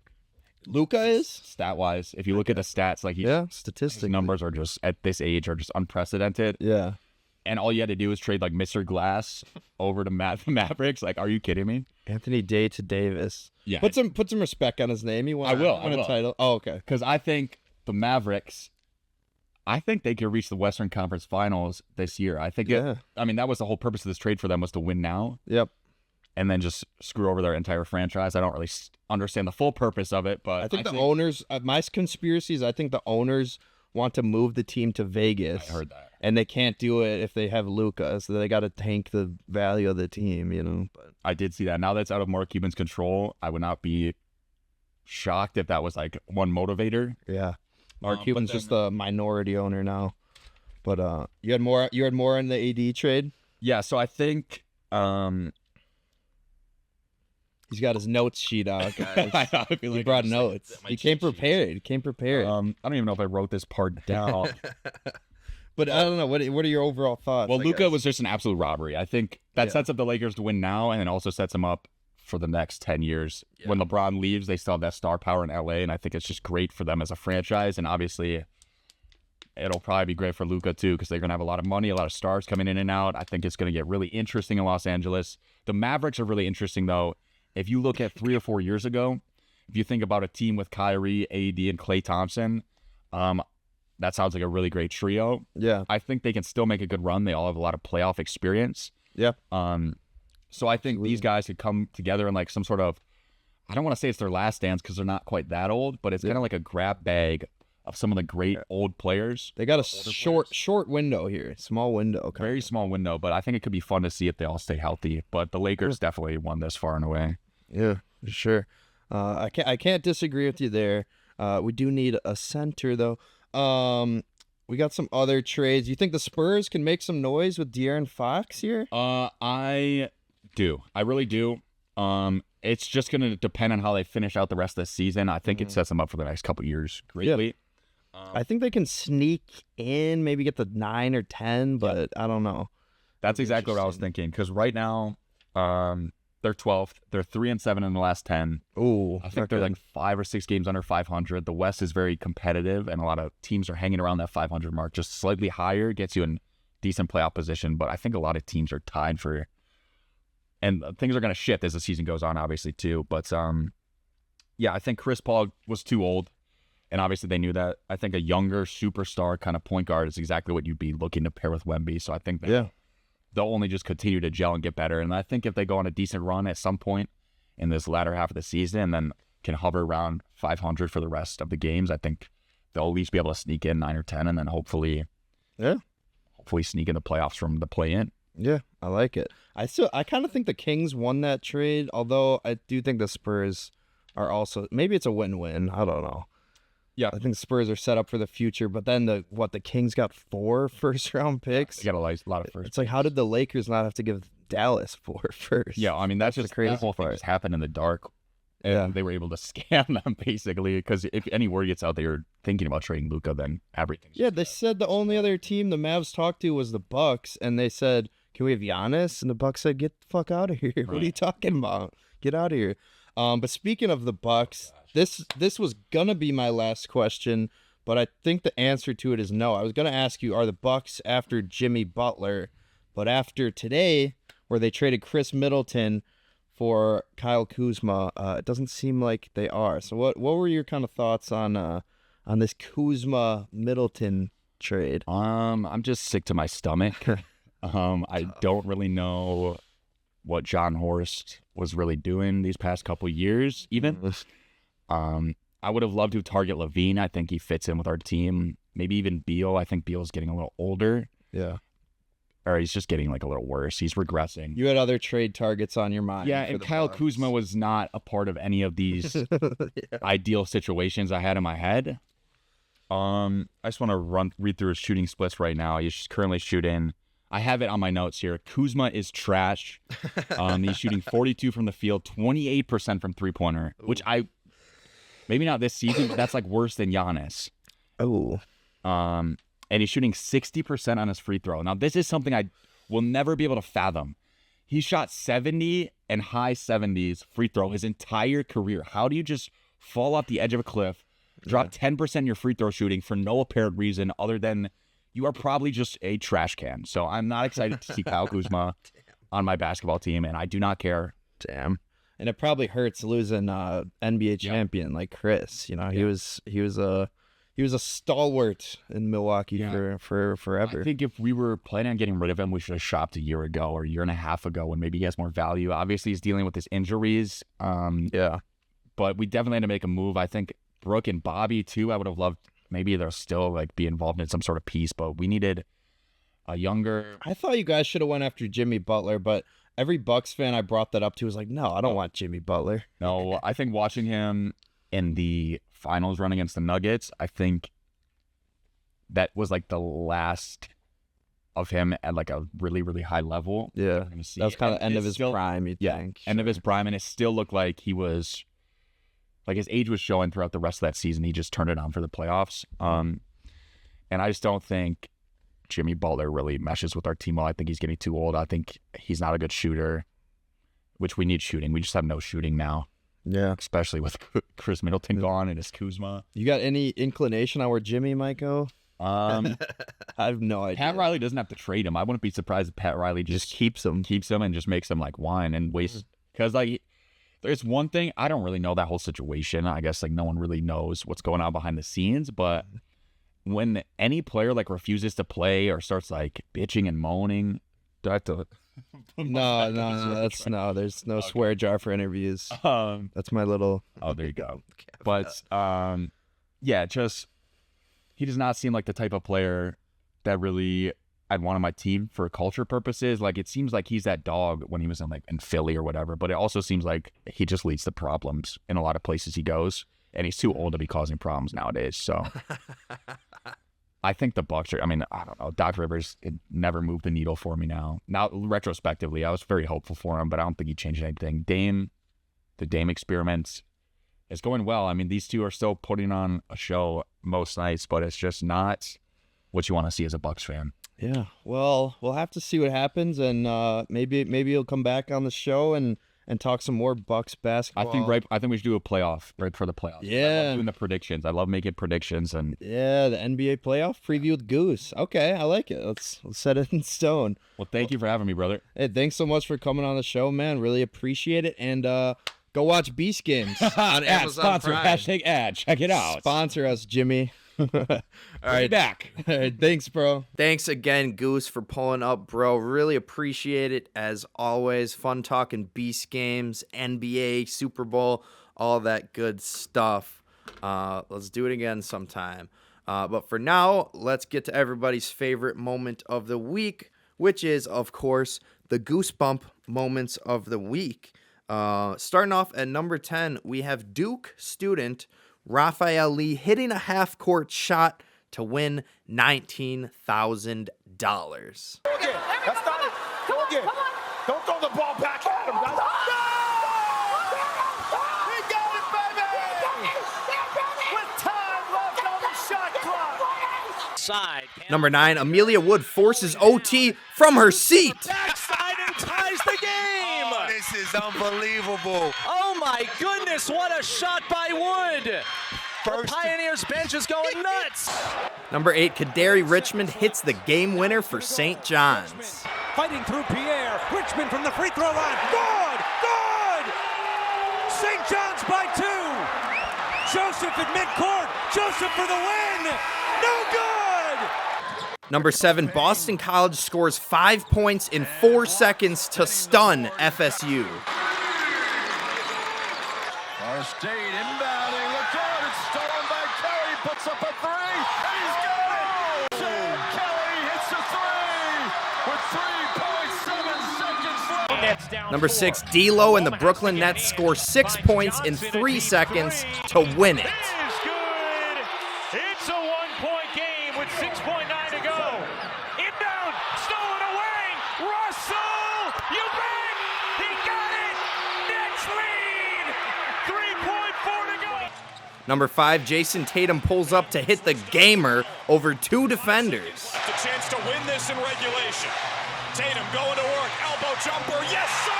Luka is? Stat-wise. If you look at the stats, like statistically. His numbers are just, at this age, are just unprecedented. Yeah. And all you had to do was trade like Mr. Glass over to Mavericks. Like, are you kidding me? Anthony Davis. Yeah. Put some respect on his name. He won I will. a title. Oh, okay. Because I think the Mavericks, I think they could reach the Western Conference Finals this year. I think that was the whole purpose of this trade for them, was to win now. Yep. And then just screw over their entire franchise. I don't really understand the full purpose of it, but I think the owners, my conspiracies, I think the owners want to move the team to Vegas. I heard that. And they can't do it if they have Luka, so they got to tank the value of the team, you know. But I did see that. Now that's out of Mark Cuban's control, I would not be shocked if that was like one motivator. Yeah. Mark Cuban's just a minority owner now. But you had more in the AD trade? Yeah, so I think he's got his notes sheet out, guys. He brought notes. He came prepared. I don't even know if I wrote this part down. But I don't know. What are your overall thoughts? Well, I Luka guess? was just an absolute robbery. I think that sets up the Lakers to win now, and then also sets them up for the next 10 years. When LeBron leaves, they still have that star power in LA, and I think it's just great for them as a franchise. And obviously, it'll probably be great for Luka too, because they're going to have a lot of money, a lot of stars coming in and out. I think it's going to get really interesting in Los Angeles. The Mavericks are really interesting, though. If you look at 3 or 4 years ago, if you think about a team with Kyrie, AD, and Klay Thompson, that sounds like a really great trio. Yeah. I think they can still make a good run. They all have a lot of playoff experience. Yeah. So I think these guys could come together in like some sort of, I don't want to say it's their last dance because they're not quite that old, but it's kind of like a grab bag of some of the great old players. They got a short window here, small window. Very small window, but I think it could be fun to see if they all stay healthy. But the Lakers definitely won this far and away. Yeah, for sure. I can't disagree with you there. We do need a center though. We got some other trades. You think the Spurs can make some noise with De'Aaron Fox here? I do. I really do. It's just going to depend on how they finish out the rest of the season. I think it sets them up for the next couple years greatly. Yeah. I think they can sneak in, maybe get the 9 or 10, but I don't know. That's exactly what I was thinking. Because right now, they're 12th. They're 3-7 in the last 10. Ooh, I think they're like 5 or 6 games under 500. The West is very competitive, and a lot of teams are hanging around that 500 mark. Just slightly higher gets you in decent playoff position. But I think a lot of teams are tied for, and things are going to shift as the season goes on, obviously too. But yeah, I think Chris Paul was too old, and obviously they knew that. I think a younger superstar kind of point guard is exactly what you'd be looking to pair with Wemby. So I think that they'll only just continue to gel and get better. And I think if they go on a decent run at some point in this latter half of the season and then can hover around 500 for the rest of the games, I think they'll at least be able to sneak in 9 or 10 and then hopefully sneak in the playoffs from the play-in. Yeah, I like it. I kind of think the Kings won that trade, although I do think the Spurs are also, maybe it's a win-win. I don't know. Yeah, I think the Spurs are set up for the future, but then the Kings got 4 first-round picks. They got a lot of first. It's like, how did the Lakers not have to give Dallas 4 first? Yeah, I mean, that's just the crazy whole thing just happened in the dark, and they were able to scam them, basically, because if any word gets out that you're thinking about trading Luka, then everything. Yeah, they said the only other team the Mavs talked to was the Bucks, and they said, can we have Giannis? And the Bucks said, get the fuck out of here. Right. What are you talking about? Get out of here. But speaking of the Bucks, this was gonna be my last question, but I think the answer to it is no. I was gonna ask you, are the Bucks after Jimmy Butler? But after today, where they traded Chris Middleton for Kyle Kuzma, it doesn't seem like they are. So what were your kind of thoughts on this Kuzma Middleton trade? I'm just sick to my stomach. I don't really know what John Horst was really doing these past couple years, even. I would have loved to target Levine. I think he fits in with our team. Maybe even Beal. I think Beal's getting a little older. Yeah. Or he's just getting like a little worse. He's regressing. You had other trade targets on your mind. Yeah, and Kyle Kuzma was not a part of any of these ideal situations I had in my head. I just want to read through his shooting splits right now. He's currently shooting, I have it on my notes here. Kuzma is trash. He's shooting 42 from the field, 28% from three-pointer, which maybe not this season, but that's like worse than Giannis. Oh. And he's shooting 60% on his free throw. Now, this is something I will never be able to fathom. He shot 70 and high 70s free throw his entire career. How do you just fall off the edge of a cliff, drop 10% in your free throw shooting for no apparent reason other than you are probably just a trash can? So I'm not excited to see Kyle Kuzma on my basketball team, and I do not care. Damn. And it probably hurts losing NBA champion like Chris. You know, he was a stalwart in Milwaukee for forever. I think if we were planning on getting rid of him, we should have shopped a year ago or a year and a half ago when maybe he has more value. Obviously, he's dealing with his injuries. But we definitely had to make a move. I think Brooke and Bobby, too, I would have loved maybe they'll still like be involved in some sort of piece, but we needed a younger. I thought you guys should have went after Jimmy Butler, but every Bucks fan I brought that up to was like, no, I don't want Jimmy Butler. No, I think watching him in the finals run against the Nuggets, I think that was like the last of him at like a really, really high level. Yeah, that was kind of end of his prime, you'd think. End of his prime, and it still looked like he was, like his age was showing throughout the rest of that season. He just turned it on for the playoffs. And I just don't think Jimmy Butler really meshes with our team well. I think he's getting too old. I think he's not a good shooter, which we need shooting. We just have no shooting now. Yeah. Especially with Chris Middleton gone and his Kuzma. You got any inclination on where Jimmy might go? I have no idea. Pat Riley doesn't have to trade him. I wouldn't be surprised if Pat Riley just keeps him and just makes him like wine and waste. Because like, there's one thing, I don't really know that whole situation. I guess like no one really knows what's going on behind the scenes. But when any player like refuses to play or starts like bitching and moaning, do I have to? No. There's no swear jar for interviews. That's my little. Oh, there you go. But yeah, just he does not seem like the type of player that really I'd want on my team for culture purposes. Like it seems like he's that dog when he was in Philly or whatever. But it also seems like he just leads the problems in a lot of places he goes, and he's too old to be causing problems nowadays. So. I think the Bucks are. I mean, I don't know. Doc Rivers, it never moved the needle for me now. Now, retrospectively, I was very hopeful for him, but I don't think he changed anything. The Dame experiment is going well. I mean, these two are still putting on a show most nights, but it's just not what you want to see as a Bucks fan. Yeah. Well, we'll have to see what happens, and maybe he'll come back on the show and talk some more Bucks basketball. I think we should do a playoff right for the playoffs. Yeah. I love doing the predictions. I love making predictions and the NBA playoff preview with Goose. Okay, I like it. Let's set it in stone. Well, thank you for having me, brother. Hey, thanks so much for coming on the show, man. Really appreciate it. And go watch Beast Games on Amazon sponsor Prime. #ad. Check it out. Sponsor us, Jimmy. All right, back. All right, thanks, bro. Thanks again, Goose, for pulling up, bro. Really appreciate it, as always. Fun talking Beast Games, NBA, Super Bowl, all that good stuff. Let's do it again sometime. But for now, let's get to everybody's favorite moment of the week, which is, of course, the Goosebump moments of the week. Starting off at number 10, we have Duke student Raphael Lee hitting a half-court shot to win $19,000. Go again. That's not it. Go again. Don't throw the ball back at him. No! He got it, baby! With time left on the shot clock. Side. Number 9, Amelia Wood forces OT from her seat. Backside and ties the game. Oh, this is unbelievable. Oh my goodness, what a shot by Wood. The Pioneers bench is going nuts. Number 8, Kadari Richmond hits the game winner for St. John's. Fighting through Pierre. Richmond from the free throw line. Good! Good! St. John's by 2. Joseph at midcourt. Joseph for the win. No good! Number 7, Boston College scores 5 points in 4 seconds to stun FSU. State inbounding. Look out. It's stolen by Kelly. Puts up a 3. And he's got it. Sam Kelly hits a 3 with 3.7 seconds left. Number 6, D'Lo and the Brooklyn Nets score 6 points in 3 seconds to win it. Is good. It's a 1-point game with 6.9 to go. Inbound. Stolen away. Russell. You bet. He got it. Nets lead. 3.4 to go. Number 5, Jason Tatum pulls up to hit the gamer over 2 defenders. The chance to win this in regulation. Tatum going to work. Elbow jumper. Yes, sir!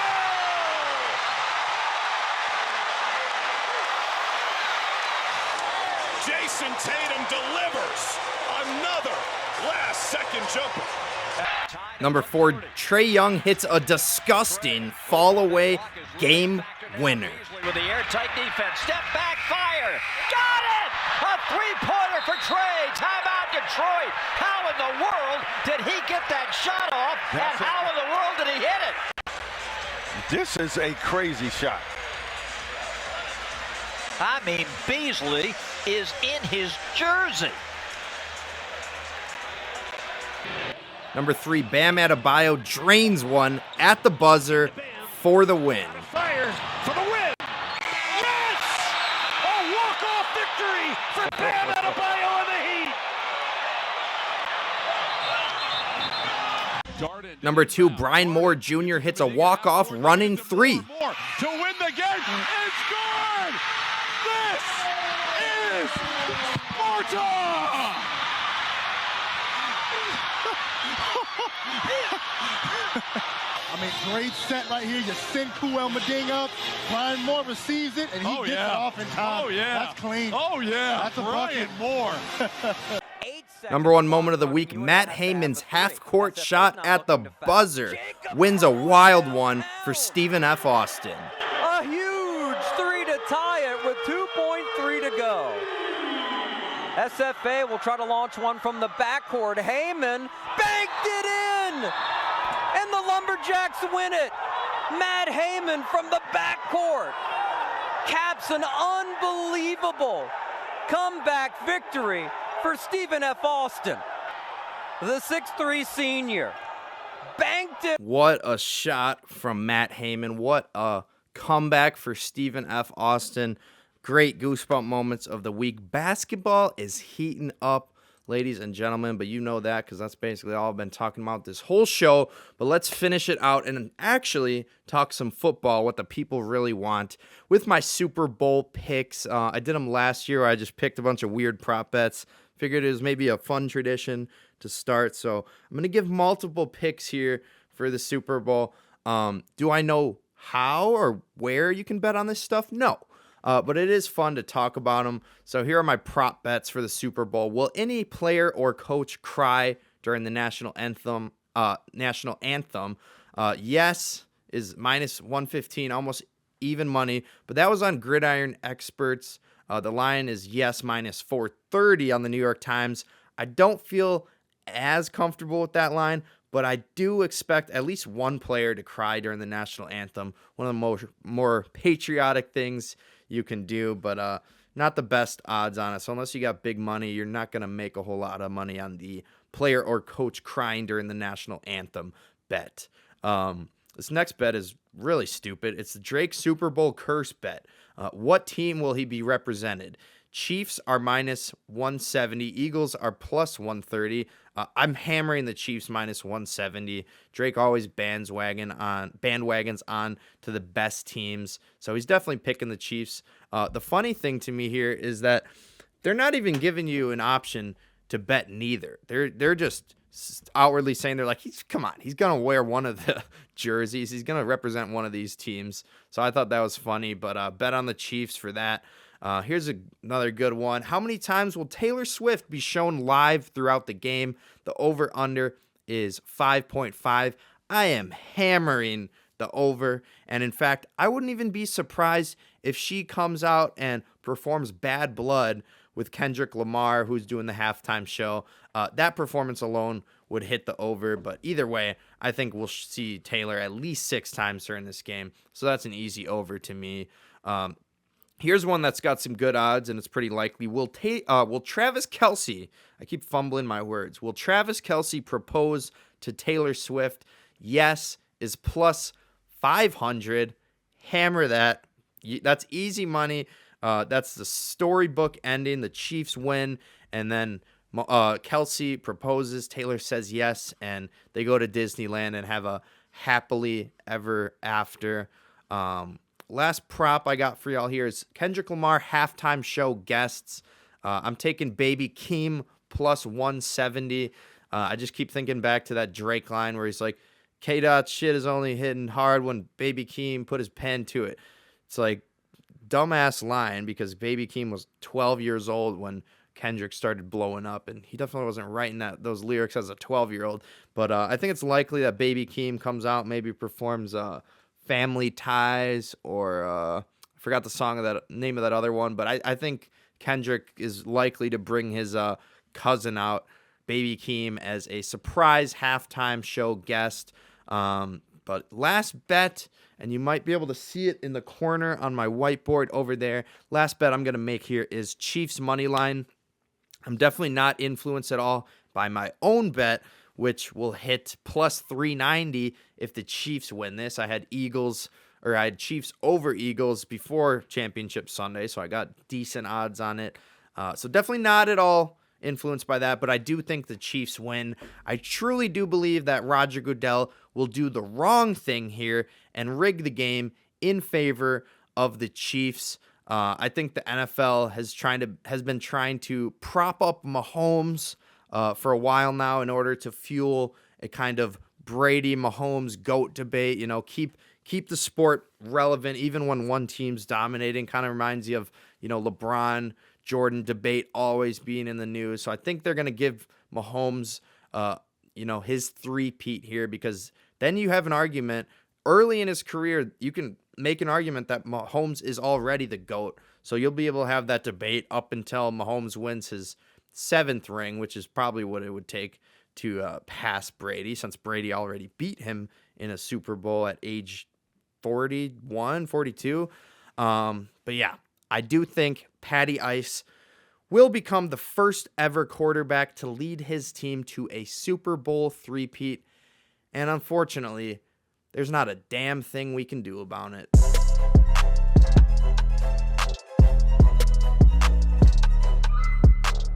Jason Tatum delivers another last-second jumper. Number 4, Trae Young hits a disgusting fall-away game winner. With the airtight defense. Step back, fire. Got it! A three-pointer for Trey. Timeout, Detroit. How in the world did he get that shot off? And how in the world did he hit it? This is a crazy shot. I mean, Beasley is in his jersey. Number 3, Bam Adebayo drains one at the buzzer for the win. Fire for the win. Yes! A walk-off victory for Bam Adebayo and the Heat. Number 2, Brian Moore Jr. hits a walk-off running 3. To win the game. It's good! This is Sparta! I mean, great set right here. You send Kuel Mading up. Brian Moore receives it, and he gets it off in time. Oh, yeah. That's clean. Oh, yeah. That's a Brian bucket. Moore. Number one moment of the week, Matt Heyman's half-court shot at the buzzer wins a wild one for Stephen F. Austin. A huge three to tie it with 2.3 to go. SFA will try to launch one from the backcourt. Heyman banked it in, and the Lumberjacks win it. Matt Heyman from the backcourt caps an unbelievable comeback victory for Stephen F. Austin. The 6'3 senior banked it. What a shot from Matt Heyman. What a comeback for Stephen F. Austin. Great Goosebump moments of the week. Basketball is heating up, ladies and gentlemen, but you know that because that's basically all I've been talking about this whole show. But let's finish it out and actually talk some football, what the people really want, with my Super Bowl picks. I did them last year. I just picked a bunch of weird prop bets. Figured it was maybe a fun tradition to start. So I'm going to give multiple picks here for the Super Bowl. Do I know how or where you can bet on this stuff? No. But it is fun to talk about them. So here are my prop bets for the Super Bowl. Will any player or coach cry during the national anthem? Yes is minus 115, almost even money. But that was on Gridiron Experts. The line is yes minus 430 on the New York Times. I don't feel as comfortable with that line, but I do expect at least one player to cry during the national anthem. One of the more patriotic things you can do, but not the best odds on it. So unless you got big money, you're not going to make a whole lot of money on the player or coach crying during the national anthem bet. This next bet is really stupid. It's the Drake Super Bowl curse bet. What team will he be represented? Chiefs are minus 170. Eagles are plus 130. I'm hammering the Chiefs minus 170. Drake always bandwagons on to the best teams, so he's definitely picking the Chiefs. The funny thing to me here is that they're not even giving you an option to bet neither. They're just outwardly saying they're like, he's gonna wear one of the jerseys. He's gonna represent one of these teams. So I thought that was funny, but bet on the Chiefs for that. Here's another good one. How many times will Taylor Swift be shown live throughout the game? The over-under is 5.5. I am hammering the over. And in fact, I wouldn't even be surprised if she comes out and performs Bad Blood with Kendrick Lamar, who's doing the halftime show. That performance alone would hit the over. But either way, I think we'll see Taylor at least 6 times during this game. So that's an easy over to me. Here's one that's got some good odds, and it's pretty likely. Will Travis Kelce, I keep fumbling my words, will Travis Kelce propose to Taylor Swift? Yes is plus 500. Hammer that. That's easy money. That's the storybook ending. The Chiefs win, and then Kelce proposes. Taylor says yes, and they go to Disneyland and have a happily ever after. Last prop I got for y'all here is Kendrick Lamar halftime show guests. I'm taking Baby Keem plus 170. I just keep thinking back to that Drake line where he's like, K-Dot's shit is only hitting hard when Baby Keem put his pen to it. It's like dumbass line because Baby Keem was 12 years old when Kendrick started blowing up, and he definitely wasn't writing those lyrics as a 12-year-old. But I think it's likely that Baby Keem comes out, maybe performs Family Ties, or I forgot the name of that other one, but I think Kendrick is likely to bring his cousin out, Baby Keem, as a surprise halftime show guest. But last bet, and you might be able to see it in the corner on my whiteboard over there. Last bet I'm going to make here is Chiefs money line. I'm definitely not influenced at all by my own bet, which will hit plus 390 if the Chiefs win this. I had Chiefs over Eagles before Championship Sunday, so I got decent odds on it. So definitely not at all influenced by that, but I do think the Chiefs win. I truly do believe that Roger Goodell will do the wrong thing here and rig the game in favor of the Chiefs. I think the NFL has been trying to prop up Mahomes for a while now in order to fuel a kind of Brady Mahomes GOAT debate. You know, keep the sport relevant even when one team's dominating. Kind of reminds you of, you know, LeBron Jordan debate always being in the news. So I think they're going to give Mahomes you know, his three-peat here, because then you have an argument early in his career. You can make an argument that Mahomes is already the GOAT. So you'll be able to have that debate up until Mahomes wins his 7th ring, which is probably what it would take to pass Brady, since Brady already beat him in a Super Bowl at age 41, 42. But yeah, I do think Patty Ice will become the first ever quarterback to lead his team to a Super Bowl three-peat. And unfortunately, there's not a damn thing we can do about it.